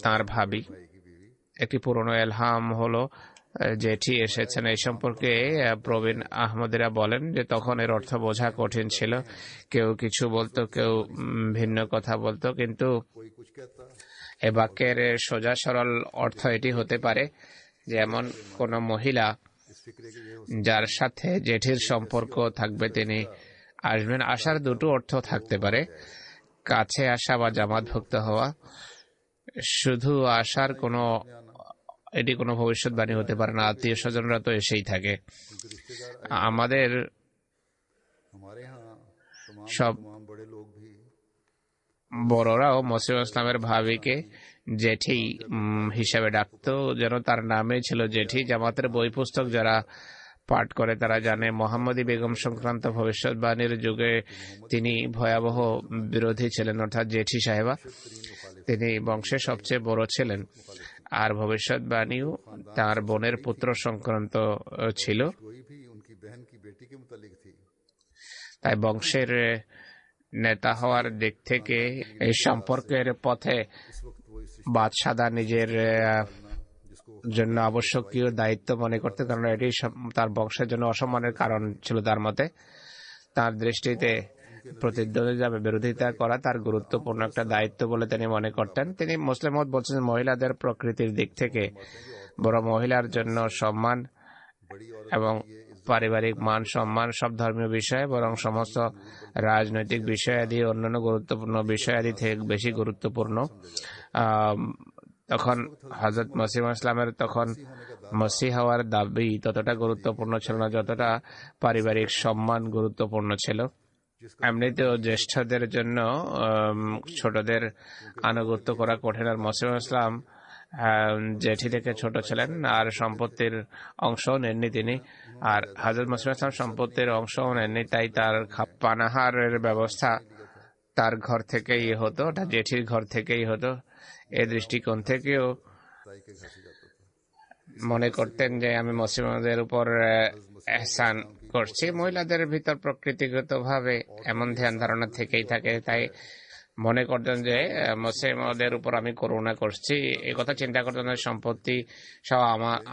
তার ভাবি। একটি পুরনো এলহাম হলো জেঠি এসেছেন। এই সম্পর্কে প্রবীণ আহমদেরা বলেন যে তখন এর অর্থ বোঝা কঠিন ছিল। কেউ কিছু বলতো, কেউ ভিন্ন কথা বলতো, কিন্তু এ বাক্যের সোজা সরল অর্থ এটি হতে পারে যেমন কোন মহিলা যার সাথে জেঠির সম্পর্ক থাকবে তিনি আসবেন। আসার দুটো অর্থ থাকতে পারে, কাছে আসা বা জামাতভুক্ত হওয়া। শুধু আসার এটি কোনো ভবিষ্যৎবাণী হতে পারে না, আত্মীয় স্বজনরা তো এসেই থাকে। আমাদের সব বড়রাও মসিহ ইসলামের ভাবিকে জেঠি হিসাবে ডাকত, যেন তার নামে ছিল জেঠি। জামাতের বই পুস্তক যারা পাঠ করে তারা জানে মোহাম্মদী বেগম সংক্রান্ত ভবিষ্যৎবাণীর যুগে তিনি ভয়াবহ বিরোধী ছিলেন, অর্থাৎ জেঠি সাহেবা। তিনি বংশে সবচেয়ে বড় ছিলেন, আর ভবিষ্যৎবাণীও তার বোনের পুত্র সংক্রান্ত ছিল। তাই বংশের নেতা হওয়ার দিক থেকে এই সম্পর্কের পথে বাদশাদা নিজের জন্য আবশ্যকীয় দায়িত্ব মনে করতে, কারণ এটি তার বংশের জন্য অসম্মানের কারণ ছিল। তার মতে, তার দৃষ্টিতে প্রতিদ্বন্দ্বিতা বিরোধিতা করা তার গুরুত্বপূর্ণ একটা দায়িত্ব বলে তিনি মনে করতেন। তিনি মুসলিম মত বলছেন মহিলাদের প্রকৃতির দিক থেকে বড় মহিলার জন্য সম্মান এবং পারিবারিক মান সম্মান সব ধর্মীয় বিষয়ে বরং সমস্ত রাজনৈতিক বিষয়াদি অন্যান্য গুরুত্বপূর্ণ বিষয়াদি থেকে বেশি গুরুত্বপূর্ণ। তখন হযরত মসিহ ইসলামের তখন মসিহ হওয়ার দাবি ততটা গুরুত্বপূর্ণ ছিল না যতটা পারিবারিক সম্মান গুরুত্বপূর্ণ ছিল। এমনিতেও জ্যেষ্ঠদের জন্য ছোটদের আনুগত্য করা কঠিন, আর মসিহ ইসলাম জেঠি থেকে ছোট ছিলেন আর সম্পত্তির অংশ নেননি তিনি। আর হযরত মসিহ ইসলাম সম্পত্তির অংশ নেননি, তাই তার পানাহারের ব্যবস্থা তার ঘর থেকেই হতো, ওটা জেঠির ঘর থেকেই হতো। এ দৃষ্টিকোণ থেকেও মনে করতেন যে আমি মুসলিমদের উপর এহসান করছি। মহিলাদের ভিতর প্রকৃতিগত ভাবে এমন ধ্যান ধারণা থেকেই থাকে, তাই মনে করতেন যে মুসলিমদের উপর আমি করুণা করছি। এই কথা চিন্তা করতেন সম্পত্তি সব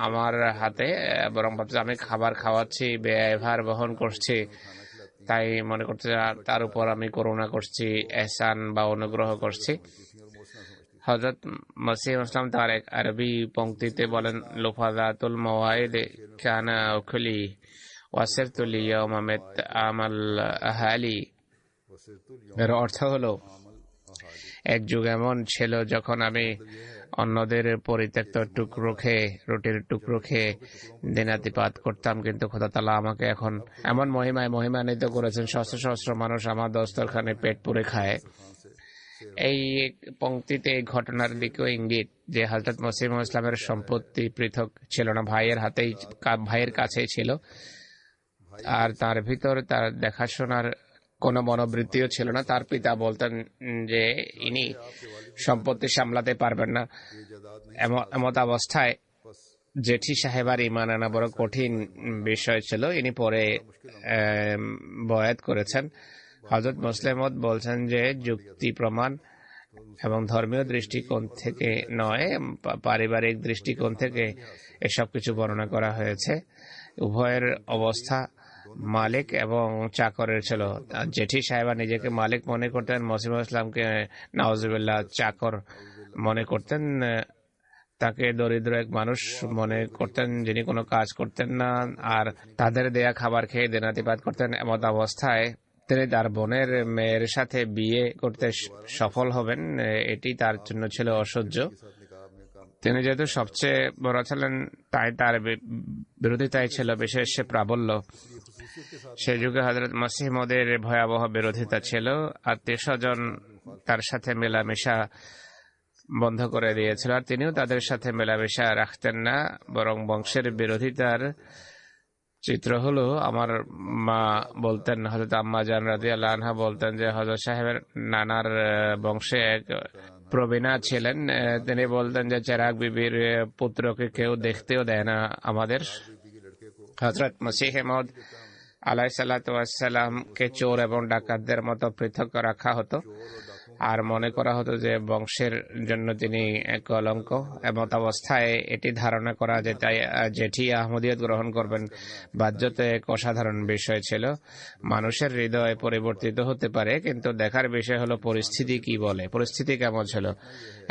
আমার হাতে, বরং ভাবছে আমি খাবার খাওয়াচ্ছি, ব্যয়ভার বহন করছি, তাই মনে করতে তার উপর আমি করুণা করছি, এহসান বা অনুগ্রহ করছি। হযরত মসিহ ইসলাম তার এক আরবি পংক্তিতে বলেন, লুফাদাতুল মাওয়াইদ কানা উখলি ওয়াসিরতুল ইয়াউমা মিতআমাল আহালি। এর অর্থ হলো, এক যুগ এমন ছিল যখন আমি অন্যদের পরিত্যক্ত টুকরো খেয়ে, রুটির টুকরো খেয়ে দিনাতিপাত করতাম, কিন্তু খোদা তাআলা আমাকে এখন এমন মহিমান্বিত করেছেন, সহস্র সহস্র মানুষ আমার দস্তরখানে পেট পুরে খায়। এই পংক্তিতে এই ঘটনার দিকেও ইঙ্গিত যে হযরত মসিহ ইসলামের সম্পত্তি পৃথক ছিল না, ভাইয়ের কাছেই ছিল, আর তার ভিতর তার দেখাশোনার কোনো মনোবৃত্তিও ছিল না। তার পিতা বলতেন যে ইনি সম্পত্তি সামলাতে পারবেন না। এমত অবস্থায় জেঠি সাহেবার ঈমান আনা বড় কঠিন বিষয় ছিল। ইনি পরে বয়াত করেছেন। হযরত মুসলিম বলছেন যে যুক্তি প্রমাণ এবং ধর্মীয় দৃষ্টিকোণ থেকে নয়, পারিবারিক দৃষ্টিকোণ থেকে এসব কিছু বর্ণনা করা হয়েছে। উভয়ের অবস্থা মালিক এবং চাকরের ছিল। জেঠি সাহেবা নিজেকে মালিক মনে করতেন, মসিহ ইসলামকে নাউজুবিল্লাহ চাকর মনে করতেন। তাকে দরিদ্র এক মানুষ মনে করতেন, যিনি কোনো কাজ করতেন না আর তাদের দেয়া খাবার খেয়ে দিনাতিপাত করতেন। এমত অবস্থায় তিনি তার বোনের মেয়ের সাথে বিয়ে করতে সফল হবেন, এটি তার জন্য ছিল অসহ্য। তিনি যেহেতু সবচেয়ে বড় ছিলেন, তাই তার বিরোধিতাই ছিল বিশেষ প্রাবল্য। সেই যুগে হযরত মসিহ মউদের ভয়াবহ বিরোধিতা ছিল। আত্মীয় স্বজন তার সাথে মেলামেশা বন্ধ করে দিয়েছিল, আর তিনিও তাদের সাথে মেলামেশা রাখতেন না। বরং বংশের বিরোধিতার চিত্র হলো, আমার মা বলতেন, হযরত আম্মা জান রাদিয়াল্লাহু আনহা বলতেন যে হযরত সাহেবের নানার বংশে এক প্রবীণা ছিলেন। তিনি বলতেন যে চেরাগ বিবির পুত্রকে কেউ দেখতেও দেয় না আমাদের। হযরত মসিহ মউদ আলাইহিসসালাতু ওয়াসসালামকে চোর এবং ডাকাতদের মতো পৃথক রাখা হতো, আর মনে করা হতো যে বংশের জন্য তিনি এক কলঙ্ক। এমত অবস্থায় এটি ধারণা করা যে তাই জেঠি আহমদিয়ত গ্রহণ করবেন বাহ্যত এক অসাধারণ বিষয় ছিল। মানুষের হৃদয় পরিবর্তিত হতে পারে, কিন্তু দেখার বিষয় হলো পরিস্থিতি কি বলে, পরিস্থিতি কেমন ছিল।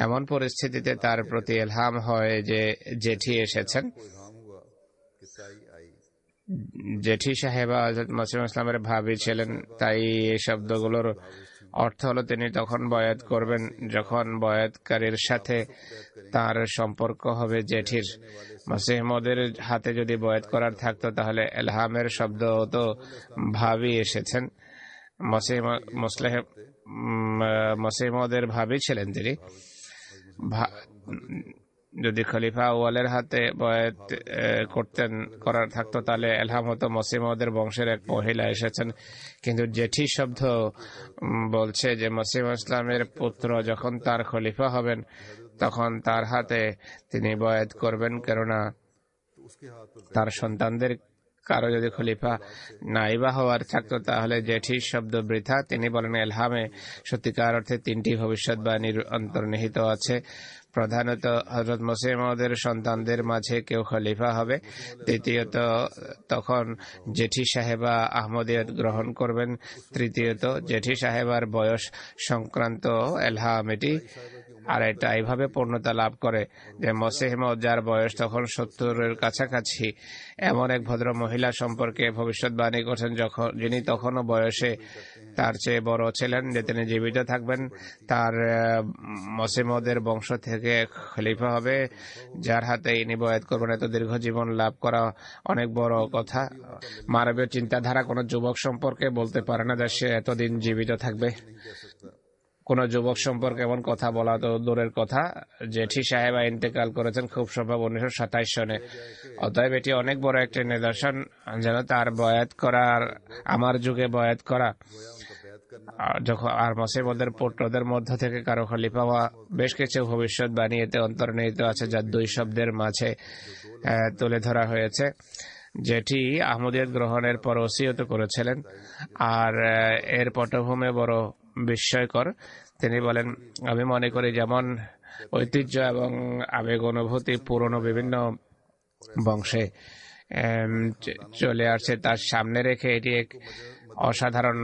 এমন পরিস্থিতিতে তার প্রতি ইলহাম হয় যে জেঠি এসেছেন। জেঠি সাহেবা হযরত মসিহ ইসলামের ভাবি ছিলেন, তাই এই শব্দগুলোর অর্থ হলো তিনি তখন বয়াত করবেন যখন বয়াতকারীর সাথে তার সম্পর্ক হবে জেঠির। মসিহ মউদের হাতে যদি বয়াত করার থাকতো তাহলে ইলহামের শব্দ তো ভাবি এসেছেন। মসিহ মউদের ভাবি ছিলেন তিনি। যদি খলিফা আউয়ালের হাতে বয়াত করার থাকতো তাহলে ইলহাম হতো মসিহ মউদের বংশের এক মহিলা এসেছেন। কিন্তু জেঠি শব্দ বলছে যে মসিহ ইসলামের পুত্র যখন তার খলিফা হবেন তখন তার হাতে তিনি বয়াত করবেন, কেননা তার সন্তানদের কারো যদি খলিফা নাইবা হওয়ার থাকতো তাহলে জেঠির শব্দ বৃথা। তিনি বলেন, ইলহামে সত্যিকার অর্থে তিনটি ভবিষ্যৎবাণীর অন্তর্নিহিত আছে। প্রধানত হযরত মসিহ মউদের সন্তানদের মাঝে কেউ খলিফা হবে। দ্বিতীয়ত, তখন জেঠি সাহেবা আহমদিয়ত গ্রহণ করবেন। তৃতীয়ত, জেঠি সাহেবার বয়স সংক্রান্ত ইলহাম এটি। আর এটা এইভাবে পূর্ণতা লাভ করে যে মসিহ মউদ যার বয়স তখন 70-এর কাছাকাছি, এমন এক ভদ্র মহিলা সম্পর্কে ভবিষ্যৎবাণী করছেন যিনি তখনও বয়সে তার চেয়ে বড় ছিলেন, যে তিনি জীবিত থাকবেন। তার মসিহ মউদের বংশ থেকে খলিফা হবে, যার হাতে ইনি বয়াত করবেন। এত দীর্ঘ জীবন লাভ করা অনেক বড় কথা। মানবীয় চিন্তাধারা কোনো যুবক সম্পর্কে বলতে পারে না যে সে এতদিন জীবিত থাকবে। কোন যুবক সম্পর্কে এমন কথা বলা তো দূরের কথা। জেঠি সাহেবা ইন্তেকাল করেছেন খুব সম্ভব 1927 সনে। অতএব এটি অনেক বড় একটি নিদর্শন যেন তার বয়াত করার, আমার যুগে বয়াত করা, যখন আর মসিহ মউদের পুত্রদের মধ্য থেকে কারো খলিফা হওয়া, বেশ কিছু ভবিষ্যৎবাণী এতে অন্তর্নিহিত আছে যা দুই শব্দের মাঝে তুলে ধরা হয়েছে। যেটি আহমদিয়ত গ্রহণের পর ওসিয়ত করেছিলেন, আর এর পটভূমি বড় বিস্ময়কর। তিনি বলেন, আমি মনে করি যেমন ঐতিহ্য এবং আবেগ অনুভূতি পুরনো বিভিন্ন বংশে চলে আসছে, তার সামনে রেখে এটি এক অসাধারণ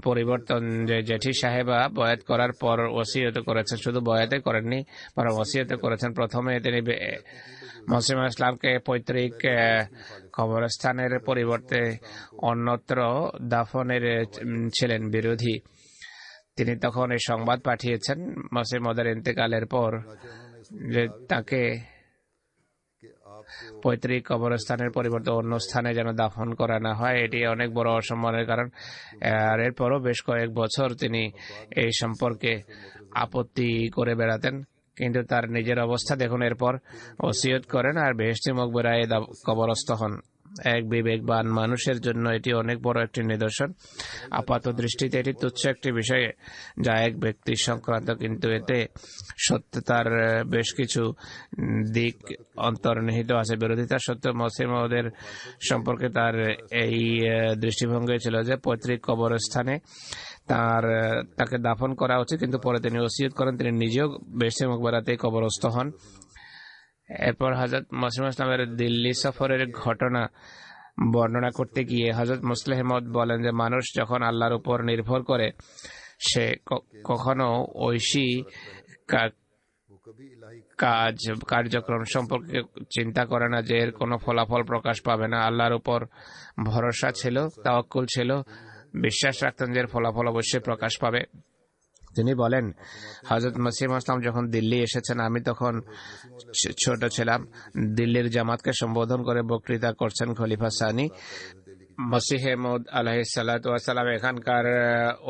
পরিবর্তন যে জেঠি সাহেবা বয়াত করার পর ওসিয়ত করেছেন। শুধু বয়াতে করেননি, বরং ওসিয়ত করেছেন। প্রথমে তিনি মসিহ ইসলামকে পৈতৃক কবরস্থানের পরিবর্তে অন্যত্র দাফনের ছিলেন বিরোধী। তিনি তখন এই সংবাদ পাঠিয়েছেন মসিহ মউদের ইন্তেকালের পর যে তাকে পৈতৃক কবরস্থানের পরিবর্তে অন্য স্থানে যেন দাফন করা না হয়। এটি অনেক বড় অসম্মানের কারণ। আর এরপরও বেশ কয়েক বছর তিনি এই সম্পর্কে আপত্তি করে বেড়াতেন, কিন্তু তার নিজের অবস্থা দেখুন। এরপর ওসিয়ত করেন আর বেহেশতি মকবরায় কবরস্থ হন। এক বিবেকবান মানুষের জন্য এটি অনেক বড় একটি নিদর্শন। আপাত দৃষ্টিতে এটি তুচ্ছ একটি বিষয় যা এক ব্যক্তির সংক্রান্ত, কিন্তু এতে সত্যতার বেশ কিছু দিক অন্তর্নিহিত আছে। বিরোধিতা সত্ত্বেও মসিহ মউদের সম্পর্কে তার এই দৃষ্টিভঙ্গি ছিল যে পৈতৃক কবরস্থানে তাকে দাফন করা উচিত, কিন্তু পরে তিনি ওসিয়ত করেন তিনি নিজেও বেহেশতি মকবরাতে কবরস্থ হন। এরপর হযরত মসিহ ইসলামের দিল্লি সফরের ঘটনা বর্ণনা করতে গিয়ে হযরত মুসলিহ মউদ বলেন যে মানুষ যখন আল্লাহর উপর নির্ভর করে সে কখনো ঐশী কার্যক্রম সম্পর্কে চিন্তা করে না যে এর কোনো ফলাফল প্রকাশ পাবে না। আল্লাহর উপর ভরসা ছিল, তাওয়াক্কুল ছিল, বিশ্বাস রাখতেন যে এর ফলাফল অবশ্যই প্রকাশ পাবে। তিনি বলেন, হযরত মসিহ ইসলাম যখন দিল্লি এসেছেন, আমি তখন ছোট ছিলাম। দিল্লির জামাতকে সম্বোধন করে বক্তৃতা করছেন খলিফা সানি। মসিহে মউদ আলাইহিস সালাতু ওয়াস সালাম এখানকার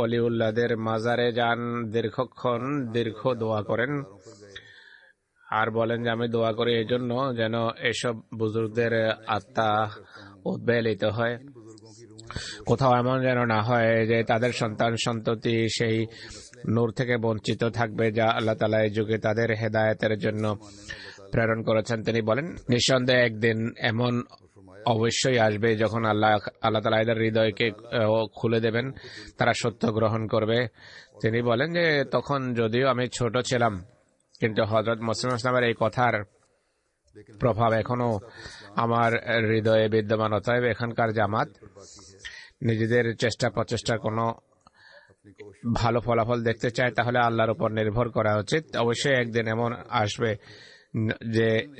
ওলিউল্লাহদের মাজারে যান, দীর্ঘক্ষণ দীর্ঘ দোয়া করেন আর বলেন যে আমি দোয়া করি এই জন্য যেন এসব বুজুর্গদের আত্মা উদ্বেলিত হয়, কোথাও এমন যেন না হয় যে তাদের সন্তান সন্ততি সেই নূর থেকে বঞ্চিত থাকবে যা আল্লাহ তাআলা এই যুগে তাদের হেদায়েতের জন্য প্রেরণ করেছেন। তিনি বলেন, নিঃসন্দেহে একদিন এমন অবশ্যই আসবে যখন আল্লাহ তাআলা এদের হৃদয়কে খুলে দেবেন, তারা সত্য গ্রহণ করবে। তিনি বলেন যে তখন যদিও আমি ছোট ছিলাম, কিন্তু হযরত মসিহ ইসলামের এই কথার প্রভাব এখনো আমার হৃদয়ে বিদ্যমান। অতএব এখানকার জামাত নিজেদের চেষ্টা প্রচেষ্টার কোনো ভালো ফলাফল দেখতে চায় তাহলে আল্লাহর উপর নির্ভর করা উচিত। অবশ্যই একদিন এমন আসবে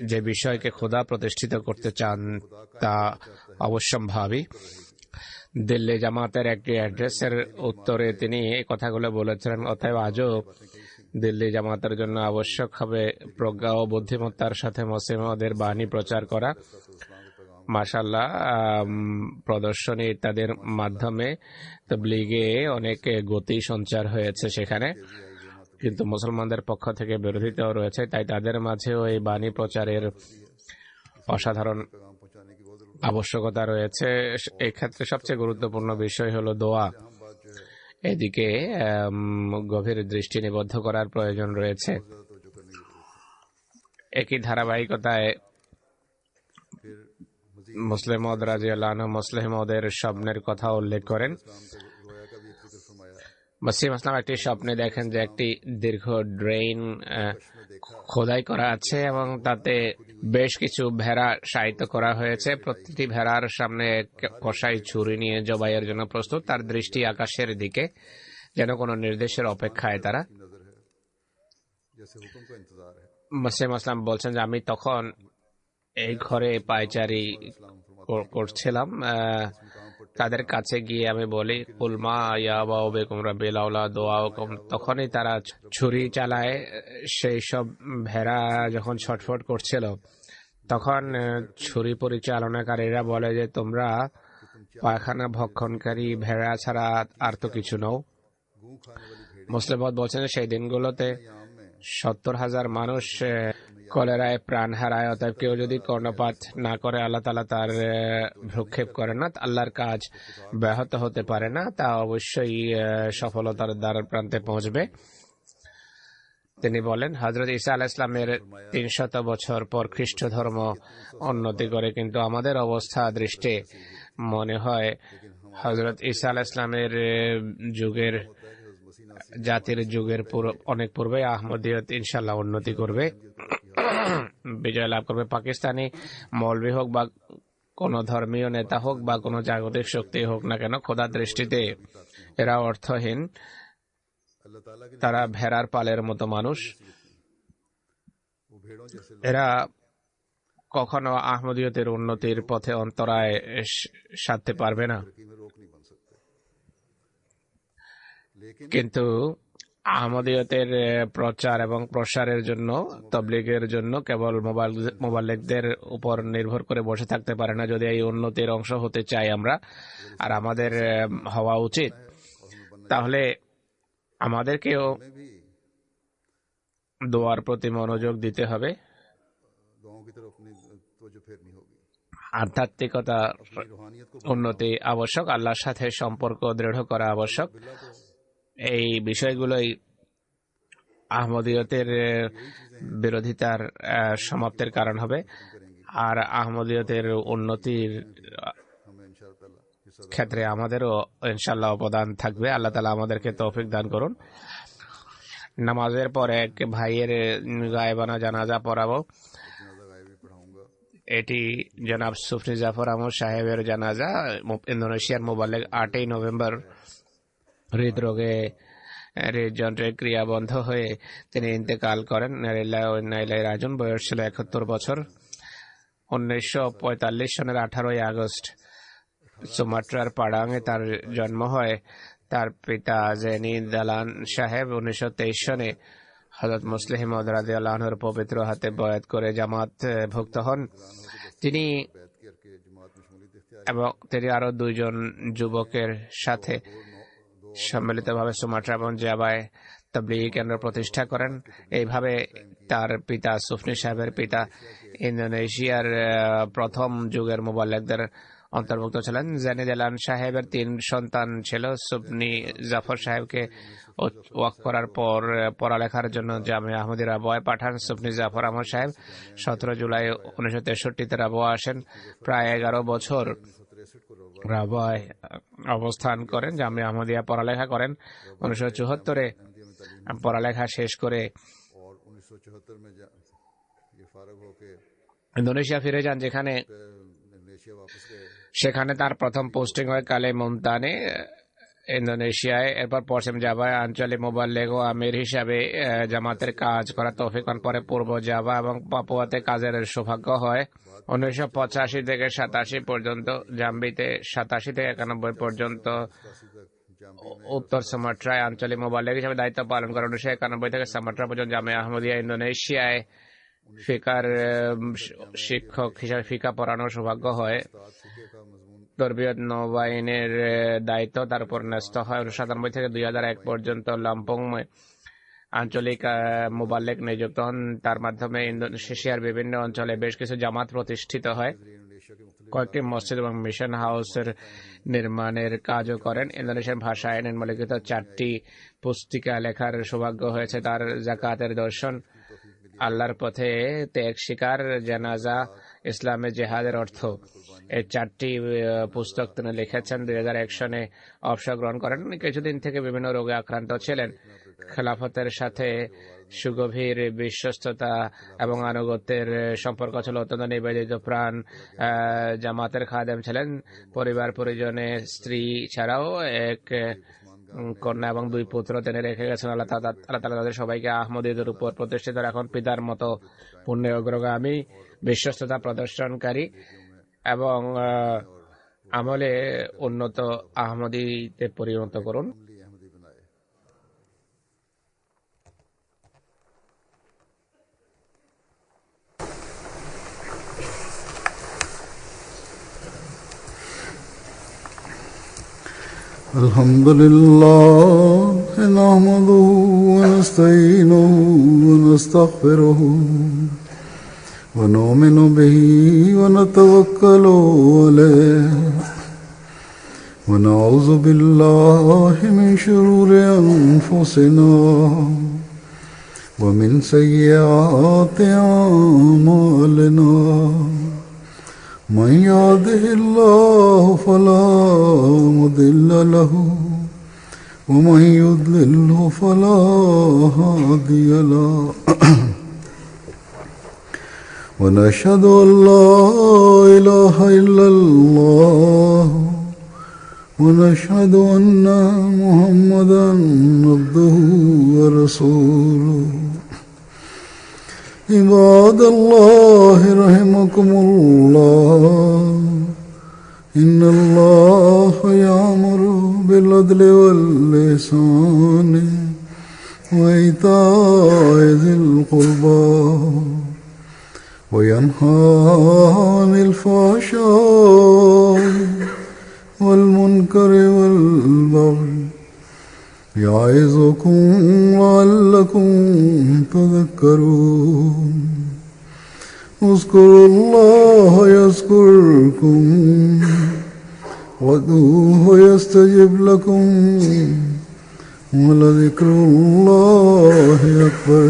যে বিষয়কে খোদা প্রতিষ্ঠিত করতে চান তা অবশ্যম্ভাবী। দিল্লি জামাতের একটি অ্যাড্রেসের উত্তরে তিনি এই কথাগুলো বলেছিলেন। অতএব আজও দিল্লি জামাতের জন্য আবশ্যক হবে প্রজ্ঞা ও বুদ্ধিমত্তার সাথে মসিহদের বাণী প্রচার করা। মাশাআল্লাহ, প্রদর্শনী ইত্যাদির মাধ্যমে তাবলীগে অনেক গতি সঞ্চার হয়েছে সেখানে, কিন্তু মুসলমানদের পক্ষ থেকে বিরোধিতাও রয়েছে। তাই তাদের মাঝেও এই বাণী প্রচারের অসাধারণ আবশ্যকতা রয়েছে। এই ক্ষেত্রে সবচেয়ে গুরুত্বপূর্ণ বিষয় হলো দোয়া। এদিকে গভীর দৃষ্টি নিবদ্ধ করার প্রয়োজন রয়েছে। একই ধারাবাহিকতায় মুসলিম মওদ রাদিয়াল্লাহু আনহু মুসলিম মওদের স্বপ্নের কথা উল্লেখ করেন। মসিহ ইসলাম একটি স্বপ্নে দেখেন যে একটি দীর্ঘ ড্রেন খোদাই করা আছে এবং তাতে বেশ কিছু ভেড়া শায়িত করা হয়েছে। প্রতিটি ভেড়ার সামনে কসাই ছুরি নিয়ে জবাইয়ের জন্য প্রস্তুত। তার দৃষ্টি আকাশের দিকে, যেন কোনো নির্দেশের অপেক্ষায় তারা। মসিহ ইসলাম বলছেন যে আমি তখন এই ঘরে পায়চারি করছিলাম। তাদের কাছে গিয়ে আমি বলি, কুলমা ইয়াবা বেকুম রাব্বিল আউলা দোয়াউকুম। তখনই তারা ছুরি চালায়। সেই সব ভেড়া যখন ছটফট করছিল, তখন ছুরি পরিচালনাকারীরা বলে যে তোমরা পায়খানা ভক্ষণকারী ভেড়া ছাড়া আর তো কিছু নও। মুসলিম বলছেন সেই দিনগুলোতে 70,000 মানুষ কলেরায় প্রাণ হারায়। অতএব কেউ যদি কর্ণপাত না করে, আল্লাহ তাআলা তার ভ্রুক্ষেপ করে না, আল্লাহর কাজ ব্যাহত হতে পারে না, তা অবশ্যই সফলতার দ্বার প্রান্তে পৌঁছবে। তিনি বলেন, হযরত ঈসা আলাইহিস সালামের 300 বছর পর খ্রিস্ট ধর্ম উন্নতি করে, কিন্তু আমাদের অবস্থা দৃষ্টে মনে হয় হযরত ঈসা আলাইহিস সালামের যুগের জাতির যুগের অনেক পূর্বে আহমদিয়ত ইনশাআল্লাহ উন্নতি করবে, বিজয় লাভ করবে। পাকিস্তানি মৌলভী হোক বা কোন ধর্মীয় নেতা হোক বা কোন জাগতিক শক্তি হোক না কেন, খোদার দৃষ্টিতে এরা অর্থহীন। তারা ভেড়ার পালের মতো মানুষ। এরা কখনো আহমদিয়তের উন্নতির পথে অন্তরায় সাধতে পারবে না। কিন্তু আহমদিয়তের প্রচার এবং প্রসারের জন্য, তাবলীগের জন্য কেবল মোবাল্লিগদের উপর নির্ভর করে বসে থাকতে পারে না। যদি এই উন্নতির অংশ হতে চাই আমরা, আর আমাদের হওয়া উচিত, তাহলে আমাদেরকেও দোয়ার প্রতি মনোযোগ দিতে হবে। আধ্যাত্মিকতা উন্নতি আবশ্যক, আল্লাহর সাথে সম্পর্ক দৃঢ় করা আবশ্যক। এই বিষয়গুলোই আহমদিয়তের বিরোধিতার সমাপ্তির কারণ হবে, আর আহমদিয়তের উন্নতির ক্ষেত্রে আমাদেরও ইনশাআল্লাহ অবদান থাকবে। আল্লাহ তাআলা আমাদেরকে তৌফিক দান করুন। নামাজের পর এক ভাইয়ের গায়েবানা জানাজা পড়াবো। এটি জনাব সুফি জাফর আহমদ সাহেবের জানাজা। ইন্দোনেশিয়ার মোবাল্লিগ 8 নভেম্বর হৃদরোগে হৃদযন্ত্রের ক্রিয়া বন্ধ হয়ে তিনি ইন্তেকাল করেন। রাজন বয়স ছিল 71 বছর। 1945 সনের 18 আগস্ট সুমাত্রার পাড়াঙে তার জন্ম হয়। তার পিতা জেনি দালান সাহেব 1923 সনে হযরত মুসলিম মাউদ রাদিয়াল্লাহু আনহুর পবিত্র হাতে বয়াত করে জামাত ভুক্ত হন। তিনি আরো দুইজন যুবকের সাথে সম্মিলিতভাবে সুমাত্রা এবং জাবায় তাবলীগী কেন্দ্র প্রতিষ্ঠা করেন। এইভাবে তার পিতা সুফনি সাহেবের পিতা ইন্দোনেশিয়ার প্রথম যুগের মুবাল্লিগদের অন্তর্ভুক্ত ছিলেন। জেনি দালান সাহেবের 3 সন্তান ছিল। সুফনি জাফর সাহেবকে ওয়াকফ করার পর পড়ালেখার জন্য জামিয়া আহমদিয়া রাবওয়ায় পাঠান। সুফনি জাফর আহমদ সাহেব 17 জুলাই 1963 রাবওয়া আসেন। প্রায় 11 বছর রাবওয়ায় অবস্থান করেন, জামিয়া আহমদিয়া পড়ালেখা করেন। 1974 পড়ালেখা শেষ করে ইন্দোনেশিয়া ফিরে যান, সেখানে তার প্রথম পোস্টিং হয় কালে মুমতানে ইন্দোনেশিয়ায়। এরপর পশ্চিম জাভায় আঞ্চলিক মুবাল্লিগ ও আমির হিসাবে জামাতের কাজ করা তৌফিক হন। পরে পূর্ব জাভা এবং পাপুয়াতে কাজের সৌভাগ্য হয়। 1985 থেকে 87 পর্যন্ত জাম্বিতে, 87 থেকে 91 পর্যন্ত উত্তর সুমাত্রায় আঞ্চলিক মুবাল্লিগ হিসেবে দায়িত্ব পালন করেন। 1991 থেকে সুমাত্রা পর্যন্ত জামিয়া আহমদিয়া ইন্দোনেশিয়ায় ফিকার শিক্ষক হিসাবে ফিকা পড়ানোর সৌভাগ্য হয়। তরবিয়ত নৌবাহিনীর দায়িত্ব তার উপর ন্যস্ত হয়। 1997 থেকে 2001 পর্যন্ত লাম্পং আঞ্চলিক মুবাল্লিগ নিযুক্ত হন। তার মাধ্যমে ইন্দোনেশিয়ার বিভিন্ন অঞ্চলে বেশ কিছু জামাত প্রতিষ্ঠিত হয়। কয়েকটি মসজিদ এবং মিশন হাউসের নির্মাণের কাজও করেন। ইন্দোনেশিয়ান ভাষায় নিম্নলিখিত 4টি পুস্তিকা লেখার সৌভাগ্য হয়েছে তার। জাকাতের দর্শন, আল্লাহর পথে ত্যাগ শিকার, জানাজা, ইসলামে জেহাদের অর্থ, এই 4টি পুস্তক তিনি লিখেছেন। 2001 সনে অবসর গ্রহণ করেন। কিছুদিন থেকে বিভিন্ন রোগে আক্রান্ত ছিলেন। খেলাফতের সাথে সুগভীর বিশ্বস্ততা এবং আনুগত্যের সম্পর্ক ছিল। অত্যন্ত নিবেদিত প্রাণ জামাতের খাদেম ছিলেন। পরিবার পরিজনে স্ত্রী ছাড়াও 1 কন্যা এবং 2 পুত্র তিনি রেখে গেছেন। আল্লাহ তাআলা তাদের সবাইকে আহমদীদের উপর প্রতিষ্ঠিত রাখুন। পিতার মতো পুণ্যে অগ্রগামী, বিশ্বস্ততা প্রদর্শনকারী এবং আমলে উন্নত আহমদীতে পরিণত করুন। الحمد لله نحمده ونستعينه ونستغفره ونؤمن به ونتوكل عليه ونعوذ بالله من شرور أنفسنا ومن سيئات أعمالنا من يهده الله فلا مضل له ومن يضلل فلا هادي له ونشهد أن لا إله إلا الله ونشهد أن محمدا عبده ورسوله عباد الله رحمكم الله إن الله يأمر بالعدل والإحسان وإيتاء ذي القربى وينهى عن الفحشاء والمنكر والبغي يعظكم لعلكم تذكرون اذكروا الله يذكركم وادعوه يستجب لكم ولذكر الله أكبر